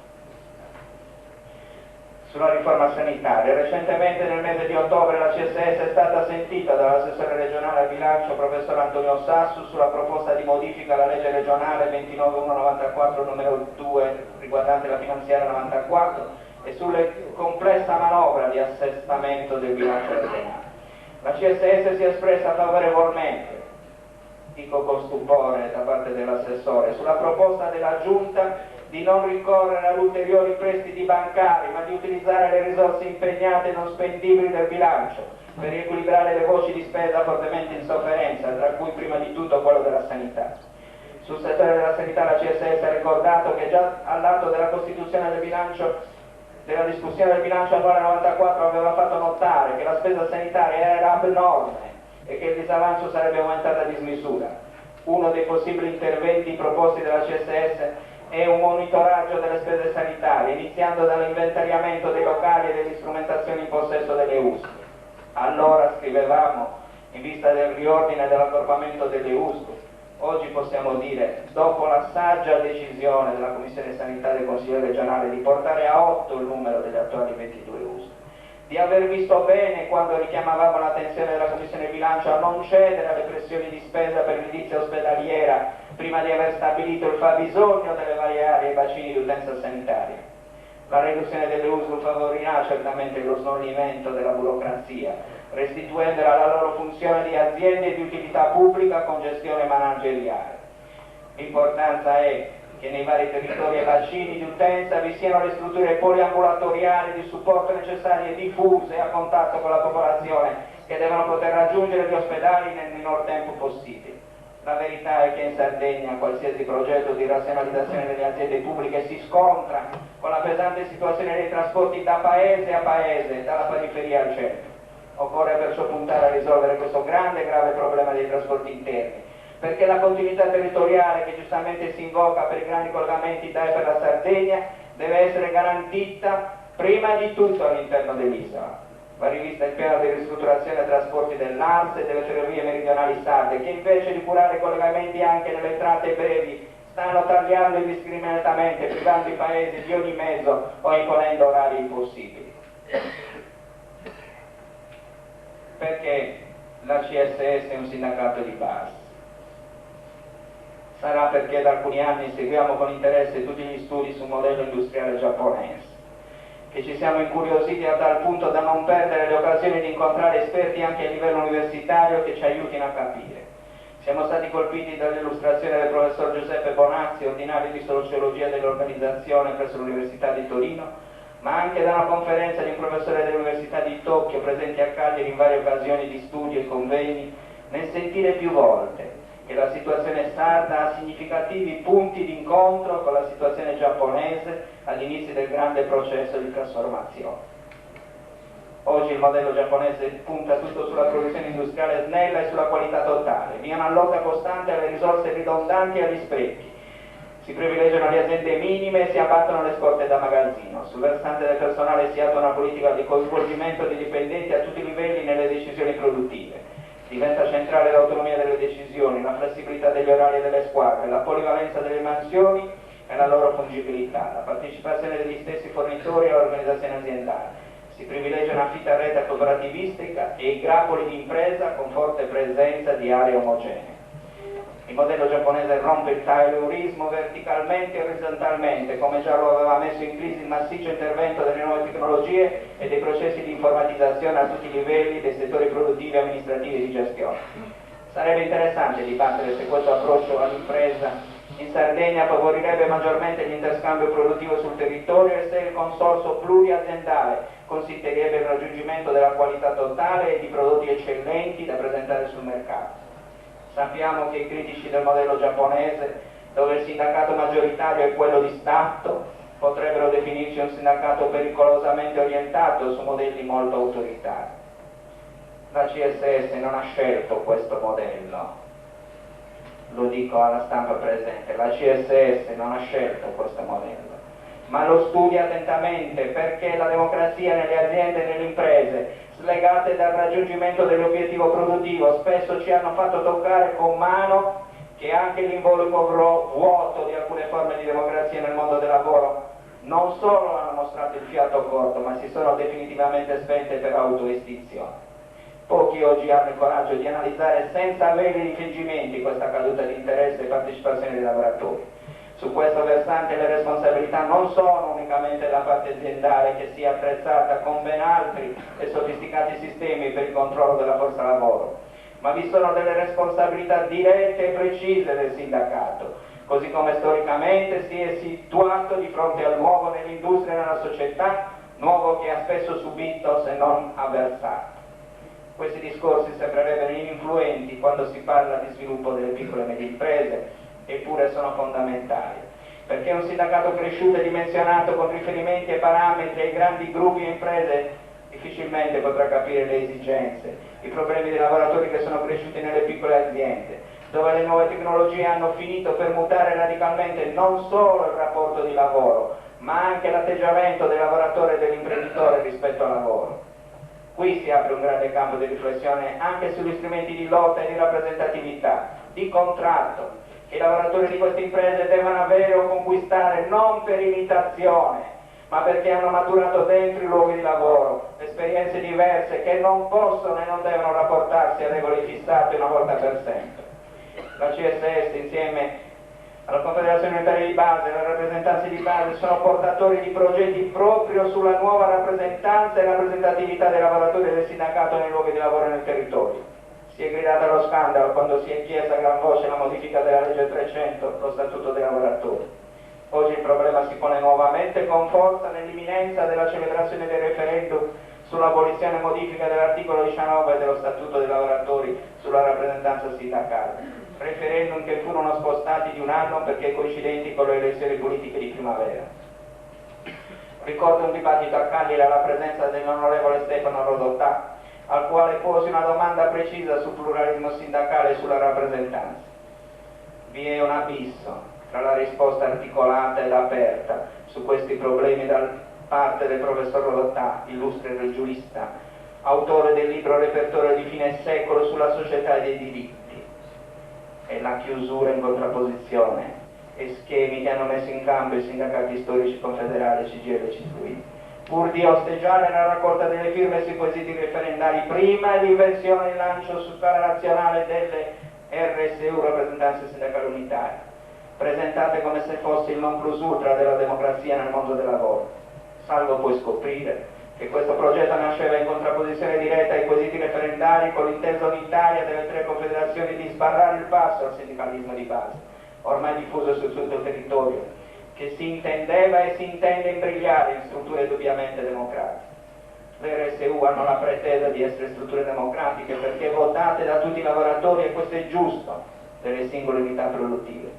Sulla riforma sanitaria, recentemente nel mese di ottobre la CSS è stata sentita dall'assessore regionale al bilancio professor Antonio Sassu sulla proposta di modifica alla legge regionale 29194 numero 2 riguardante la finanziaria 94 e sulla complessa manovra di assestamento del bilancio regionale. La CSS si è espressa favorevolmente, dico con stupore da parte dell'assessore, sulla proposta della Giunta di non ricorrere ad ulteriori prestiti bancari, ma di utilizzare le risorse impegnate e non spendibili del bilancio per riequilibrare le voci di spesa fortemente in sofferenza, tra cui prima di tutto quello della sanità. Sul settore della sanità la CSS ha ricordato che già all'atto della costituzione del bilancio, della discussione del bilancio annuale 94 aveva fatto notare che la spesa sanitaria era abnorme e che il disavanzo sarebbe aumentato a dismisura. Uno dei possibili interventi proposti dalla CSS è un monitoraggio delle spese sanitarie, iniziando dall'inventariamento dei locali e delle strumentazioni in possesso delle USP. Allora scrivevamo, in vista del riordine e dell'accorpamento delle USP, oggi possiamo dire, dopo la saggia decisione della Commissione Sanità del Consiglio regionale di portare a 8 il numero delle attuali 22 USP, di aver visto bene quando richiamavamo l'attenzione della Commissione Bilancio a non cedere alle pressioni di spesa per l'edilizia ospedaliera prima di aver stabilito il fabbisogno delle varie aree e bacini di utenza sanitaria. La riduzione delle USL favorirà certamente lo snellimento della burocrazia, restituendola alla loro funzione di aziende di utilità pubblica con gestione manageriale. L'importanza è che nei vari territori e bacini di utenza vi siano le strutture poliambulatoriali di supporto necessarie diffuse a contatto con la popolazione che devono poter raggiungere gli ospedali nel minor tempo possibile. La verità è che in Sardegna qualsiasi progetto di razionalizzazione delle aziende pubbliche si scontra con la pesante situazione dei trasporti da paese a paese, dalla periferia al centro. Occorre perciò puntare a risolvere questo grande e grave problema dei trasporti interni, perché la continuità territoriale che giustamente si invoca per i grandi collegamenti da e per la Sardegna deve essere garantita prima di tutto all'interno dell'isola. Va rivista il piano di ristrutturazione dei trasporti dell'ANS e delle ferrovie meridionali sarde, che invece di curare i collegamenti anche nelle tratte brevi stanno tagliando indiscriminatamente, privando i paesi di ogni mezzo o imponendo orari impossibili. Perché la CSS è un sindacato di base? Sarà perché da alcuni anni seguiamo con interesse tutti gli studi sul modello industriale giapponese, che ci siamo incuriositi a tal punto da non perdere le occasioni di incontrare esperti anche a livello universitario che ci aiutino a capire. Siamo stati colpiti dall'illustrazione del professor Giuseppe Bonazzi, ordinario di sociologia dell'organizzazione presso l'Università di Torino, ma anche da una conferenza di un professore dell'Università di Tokyo presente a Cagliari in varie occasioni di studio e convegni, nel sentire più volte che la situazione sarda ha significativi punti di incontro con la situazione giapponese all'inizio del grande processo di trasformazione. Oggi il modello giapponese punta tutto sulla produzione industriale snella e sulla qualità totale, vi è una lotta costante alle risorse ridondanti e agli sprechi. Si privilegiano le aziende minime e si abbattono le scorte da magazzino. Sul versante del personale si attua una politica di coinvolgimento di dipendenti a tutti i livelli nelle decisioni produttive. Diventa centrale l'autonomia delle decisioni, la flessibilità degli orari e delle squadre, la polivalenza delle mansioni e la loro fungibilità, la partecipazione degli stessi fornitori all'organizzazione aziendale. Si privilegia una fitta rete cooperativistica e i grappoli di impresa con forte presenza di aree omogenee. Il modello giapponese rompe il taylorismo verticalmente e orizzontalmente, come già lo aveva messo in crisi il massiccio intervento delle nuove tecnologie e dei processi di informatizzazione a tutti i livelli dei settori produttivi, amministrativi e di gestione. Sarebbe interessante dibattere se questo approccio all'impresa in Sardegna favorirebbe maggiormente l'interscambio produttivo sul territorio e se il consorso pluriaziendale consentirebbe il raggiungimento della qualità totale e di prodotti eccellenti da presentare sul mercato. Sappiamo che i critici del modello giapponese, dove il sindacato maggioritario è quello di Stato, potrebbero definirci un sindacato pericolosamente orientato su modelli molto autoritari. La CSS non ha scelto questo modello, lo dico alla stampa presente, la CSS non ha scelto questo modello, ma lo studia attentamente perché la democrazia nelle aziende e nelle imprese, slegate dal raggiungimento dell'obiettivo produttivo, spesso ci hanno fatto toccare con mano che anche l'involucro vuoto di alcune forme di democrazia nel mondo del lavoro non solo hanno mostrato il fiato corto, ma si sono definitivamente spente per autoestinzione. Pochi oggi hanno il coraggio di analizzare senza veri infingimenti questa caduta di interesse e partecipazione dei lavoratori. Su questo versante le responsabilità non sono unicamente della parte aziendale, che si è attrezzata con ben altri e sofisticati sistemi per il controllo della forza lavoro, ma vi sono delle responsabilità dirette e precise del sindacato, così come storicamente si è situato di fronte al nuovo nell'industria e nella società, nuovo che ha spesso subito se non avversato. Questi discorsi sembrerebbero ininfluenti quando si parla di sviluppo delle piccole e medie imprese, eppure sono fondamentali, perché un sindacato cresciuto e dimensionato con riferimenti e parametri ai grandi gruppi e imprese difficilmente potrà capire le esigenze, i problemi dei lavoratori che sono cresciuti nelle piccole aziende, dove le nuove tecnologie hanno finito per mutare radicalmente non solo il rapporto di lavoro, ma anche l'atteggiamento del lavoratore e dell'imprenditore rispetto al lavoro. Qui si apre un grande campo di riflessione anche sugli strumenti di lotta e di rappresentatività, di contratto, che i lavoratori di queste imprese devono avere o conquistare non per imitazione, ma perché hanno maturato dentro i luoghi di lavoro esperienze diverse che non possono e non devono rapportarsi a regole fissate una volta per sempre. La CSS insieme alla Confederazione Unitaria di Base e alle rappresentanze di base sono portatori di progetti proprio sulla nuova rappresentanza e rappresentatività dei lavoratori e del sindacato nei luoghi di lavoro e nel territorio. Si è gridata allo scandalo quando si è chiesta a gran voce la modifica della legge 300, lo statuto dei lavoratori. Oggi il problema si pone nuovamente con forza nell'imminenza della celebrazione del referendum sull'abolizione e modifica dell'articolo 19 dello statuto dei lavoratori sulla rappresentanza sindacale. Referendum che furono spostati di un anno perché coincidenti con le elezioni politiche di primavera. Ricordo un dibattito a Cagliari alla presenza dell'onorevole Stefano Rodotà, al quale posi una domanda precisa sul pluralismo sindacale e sulla rappresentanza. Vi è un abisso tra la risposta articolata ed aperta su questi problemi da parte del professor Rodotà, illustre giurista, autore del libro Repertorio di fine secolo sulla società e dei diritti, e la chiusura in contrapposizione e schemi che hanno messo in campo i sindacati storici confederali CGIL e CISL, pur di osteggiare la raccolta delle firme sui quesiti referendari prima e l'inversione in lancio su scala nazionale delle RSU, rappresentanze sindacali unitarie, presentate come se fosse il non plus ultra della democrazia nel mondo del lavoro, salvo poi scoprire che questo progetto nasceva in contrapposizione diretta ai quesiti referendari con l'intesa unitaria delle tre confederazioni di sbarrare il passo al sindacalismo di base, ormai diffuso su tutto il territorio, che si intendeva e si intende imbrigliare in strutture dubbiamente democratiche. Le RSU hanno la pretesa di essere strutture democratiche perché votate da tutti i lavoratori, e questo è giusto, delle singole unità produttive,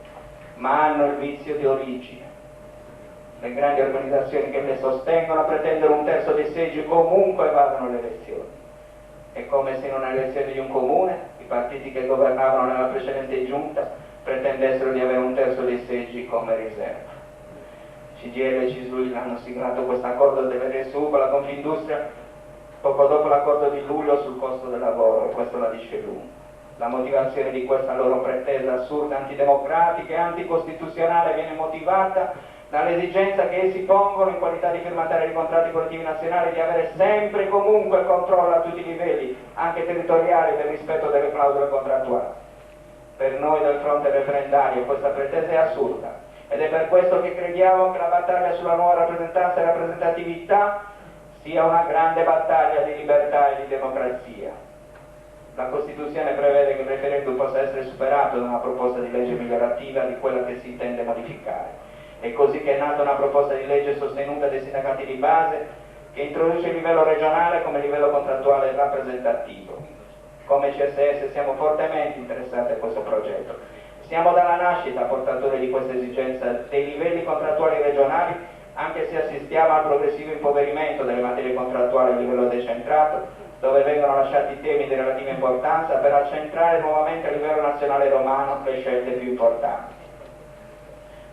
ma hanno il vizio di origine. le grandi organizzazioni che le sostengono a pretendere un terzo dei seggi comunque vadano le elezioni. È come se in una elezione di un comune i partiti che governavano nella precedente giunta pretendessero di avere un terzo dei seggi come riserva. CGIL e CISL hanno siglato questo accordo dell'RSU con la Confindustria poco dopo l'accordo di luglio sul costo del lavoro, e questo la dice lunga. La motivazione di questa loro pretesa assurda, antidemocratica e anticostituzionale viene motivata dall'esigenza che essi pongono in qualità di firmatari di contratti collettivi nazionali di avere sempre e comunque il controllo a tutti i livelli, anche territoriali, del rispetto delle clausole contrattuali. Per noi del fronte referendario questa pretesa è assurda ed è per questo che crediamo che la battaglia sulla nuova rappresentanza e rappresentatività sia una grande battaglia di libertà e di democrazia. La Costituzione prevede che il referendum possa essere superato da una proposta di legge migliorativa di quella che si intende modificare. È così che è nata una proposta di legge sostenuta dai sindacati di base che introduce il livello regionale come livello contrattuale rappresentativo. Come CSS siamo fortemente interessati a questo progetto. Siamo dalla nascita portatori di questa esigenza dei livelli contrattuali regionali, anche se assistiamo al progressivo impoverimento delle materie contrattuali a livello decentrato, dove vengono lasciati temi di relativa importanza per accentrare nuovamente a livello nazionale romano le scelte più importanti.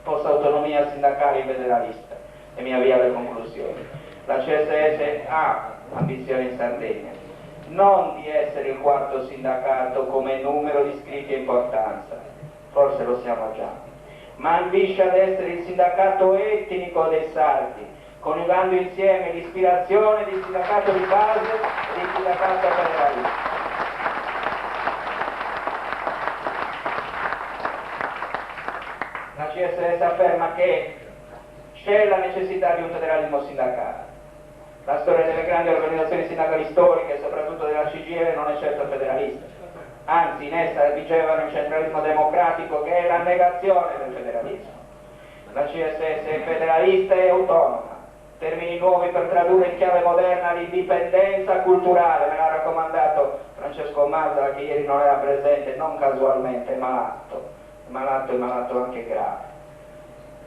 Post-autonomia sindacale federalista, e mi avvio alle conclusioni. La CSS ha ambizione in Sardegna, non di essere il quarto sindacato come numero di iscritti e importanza, forse lo siamo già, ma ambisce ad essere il sindacato etnico dei sardi, coniugando insieme l'ispirazione di sindacato di base e di sindacato federalista. La CSS afferma che c'è la necessità di un federalismo sindacale. La storia delle grandi organizzazioni sindacali storiche, soprattutto della CGIL, non è certo federalista. Anzi, in essa vigevano il centralismo democratico, che è la negazione del federalismo. La CSS è federalista e autonoma, termini nuovi per tradurre in chiave moderna l'indipendenza culturale, me l'ha raccomandato Francesco Mazza, che ieri non era presente, non casualmente, è malato anche grave.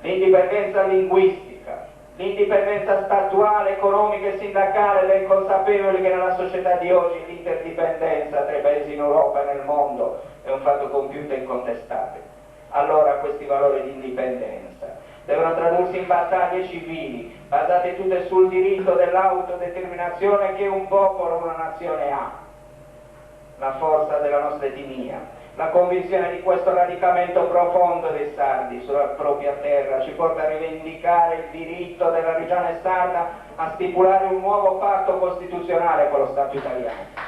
L'indipendenza linguistica, l'indipendenza statuale, economica e sindacale, ben consapevoli che nella società di oggi l'interdipendenza tra i paesi in Europa e nel mondo è un fatto compiuto e incontestabile. Allora questi valori di indipendenza devono tradursi in battaglie civili, basate tutte sul diritto dell'autodeterminazione che un popolo, una nazione ha. La forza della nostra etnia, la convinzione di questo radicamento profondo dei sardi sulla propria terra ci porta a rivendicare il diritto della regione sarda a stipulare un nuovo patto costituzionale con lo Stato italiano.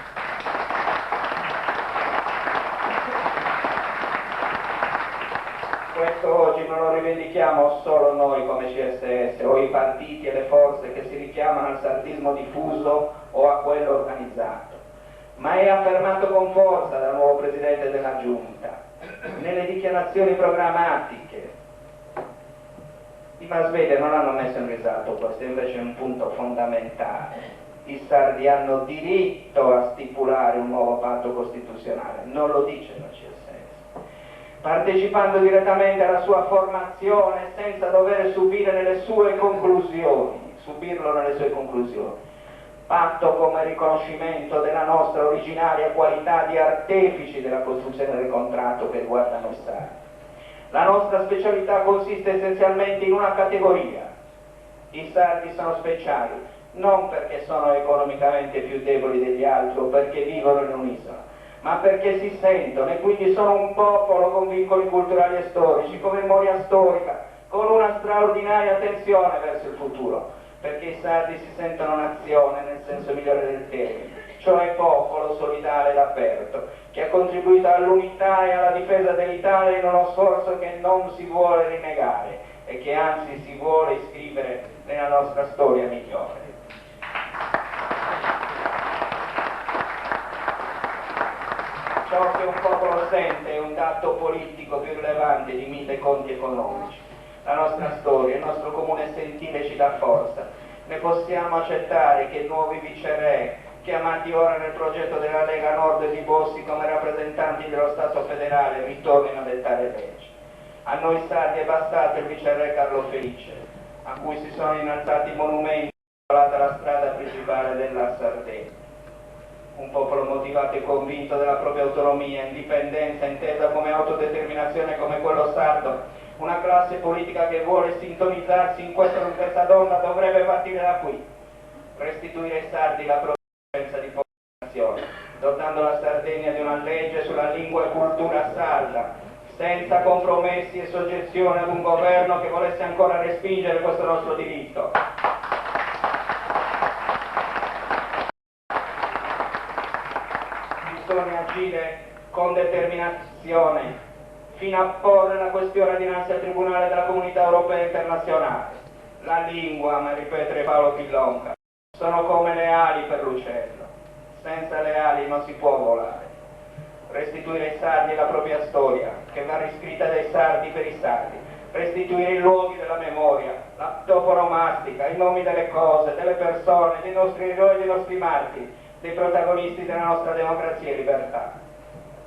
Questo oggi non lo rivendichiamo solo noi come CSS o i partiti e le forze che si richiamano al sardismo diffuso o a quello organizzato, ma è affermato con forza dal nuovo Presidente della Giunta, nelle dichiarazioni programmatiche. I mass media non hanno messo in risalto questo, invece è un punto fondamentale. I sardi hanno diritto a stipulare un nuovo patto costituzionale, non lo dice la CSS, partecipando direttamente alla sua formazione senza dover subirlo nelle sue conclusioni. Patto come riconoscimento della nostra originaria qualità di artefici della costruzione del contratto che riguarda noi sardi. La nostra specialità consiste essenzialmente in una categoria. I sardi sono speciali, non perché sono economicamente più deboli degli altri o perché vivono in un'isola, ma perché si sentono e quindi sono un popolo con vincoli culturali e storici, con memoria storica, con una straordinaria attenzione verso il futuro, perché i sardi si sentono nazione nel senso migliore del termine, cioè popolo solidale ed aperto, che ha contribuito all'unità e alla difesa dell'Italia in uno sforzo che non si vuole rinnegare e che anzi si vuole iscrivere nella nostra storia migliore. Ciò che un popolo sente è un dato politico più rilevante di mille conti economici. La nostra storia, il nostro comune sentire ci dà forza. Ne possiamo accettare che nuovi viceré, chiamati ora nel progetto della Lega Nord e di Bossi come rappresentanti dello Stato federale, ritornino a dettare leggi. A noi sardi è bastato il viceré Carlo Felice, a cui si sono innalzati monumenti la strada principale della Sardegna. Un popolo motivato e convinto della propria autonomia, indipendenza intesa come autodeterminazione come quello sardo, una classe politica che vuole sintonizzarsi in questa lunghezza d'onda dovrebbe partire da qui, restituire ai sardi la propria presenza di popolazione, dotando la Sardegna di una legge sulla lingua e cultura sarda, senza compromessi e soggezione ad un governo che volesse ancora respingere questo nostro diritto. Bisogna agire con determinazione fino a porre la questione dinanzi al Tribunale della Comunità Europea Internazionale. La lingua, ma ripetere Paolo Pillonca, sono come le ali per l'uccello. Senza le ali non si può volare. Restituire ai sardi la propria storia, che va riscritta dai sardi per i sardi. Restituire i luoghi della memoria, la toponomastica, i nomi delle cose, delle persone, dei nostri eroi e dei nostri martiri, dei protagonisti della nostra democrazia e libertà.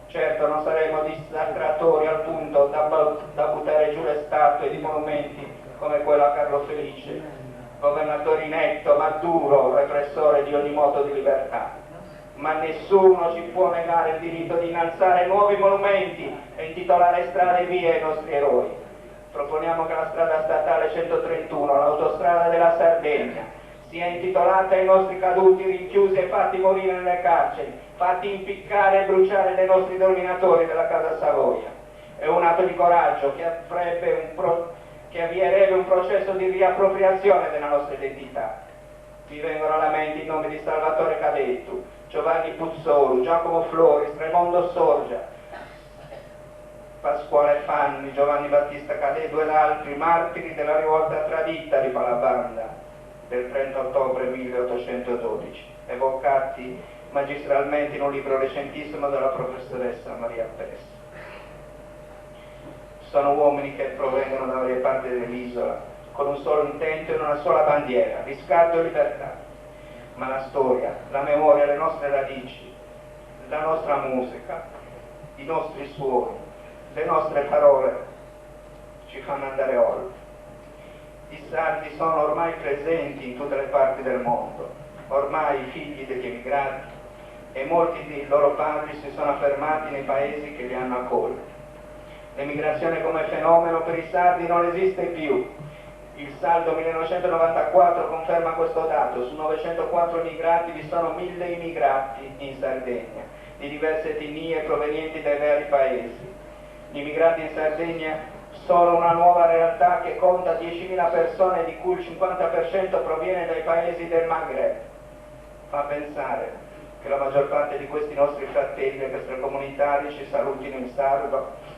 Certo non saremo disattrattori al punto da buttare giù le statue di monumenti come quello a Carlo Felice, governatore inetto ma duro, repressore di ogni modo di libertà. Ma nessuno ci può negare il diritto di innalzare nuovi monumenti e intitolare strade e vie ai nostri eroi. Proponiamo che la strada statale 131, l'autostrada della Sardegna, sia intitolata ai nostri caduti, rinchiusi e fatti morire nelle carceri, fatti impiccare e bruciare dai nostri dominatori della Casa Savoia. È un atto di coraggio che avvierebbe un processo di riappropriazione della nostra identità. Mi vengono alla mente i nomi di Salvatore Cadettu, Giovanni Puzzolu, Giacomo Floris, Raimondo Sorgia, Pasquale Fanni, Giovanni Battista Cadettu ed altri martiri della rivolta tradita di Palabanda del 30 ottobre 1812, evocati magistralmente in un libro recentissimo della professoressa Maria Pes. Sono uomini che provengono da varie parti dell'isola, con un solo intento e una sola bandiera, riscatto e libertà. Ma la storia, la memoria, le nostre radici, la nostra musica, i nostri suoni, le nostre parole ci fanno andare oltre. I sardi sono ormai presenti in tutte le parti del mondo, ormai figli degli emigrati, e molti dei loro padri si sono affermati nei paesi che li hanno accolti. L'emigrazione come fenomeno per i sardi non esiste più. Il saldo 1994 conferma questo dato: su 904 immigrati vi sono 1000 immigrati in Sardegna, di diverse etnie provenienti dai vari paesi. Gli immigrati in Sardegna sono una nuova realtà che conta 10.000 persone, di cui il 50% proviene dai paesi del Maghreb. Fa pensare che la maggior parte di questi nostri fratelli ed extracomunitari ci salutino in sardo.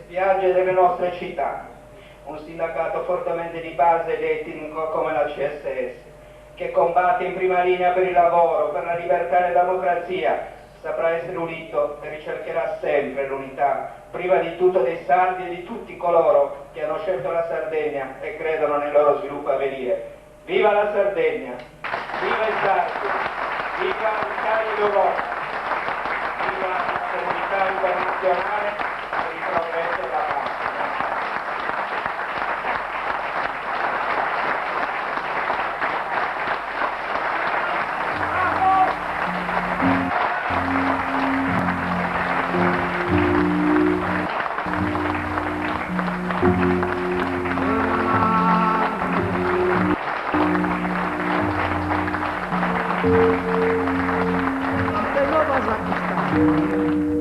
Spiagge delle nostre città, un sindacato fortemente di base ed etnico come la CSS, che combatte in prima linea per il lavoro, per la libertà e la democrazia, saprà essere unito e ricercherà sempre l'unità, prima di tutto dei sardi e di tutti coloro che hanno scelto la Sardegna e credono nel loro sviluppo a venire. Viva la Sardegna! Viva i sardi! Viva l'Italia d'Europa! Viva la comunità internazionale! Te lo vas a costar.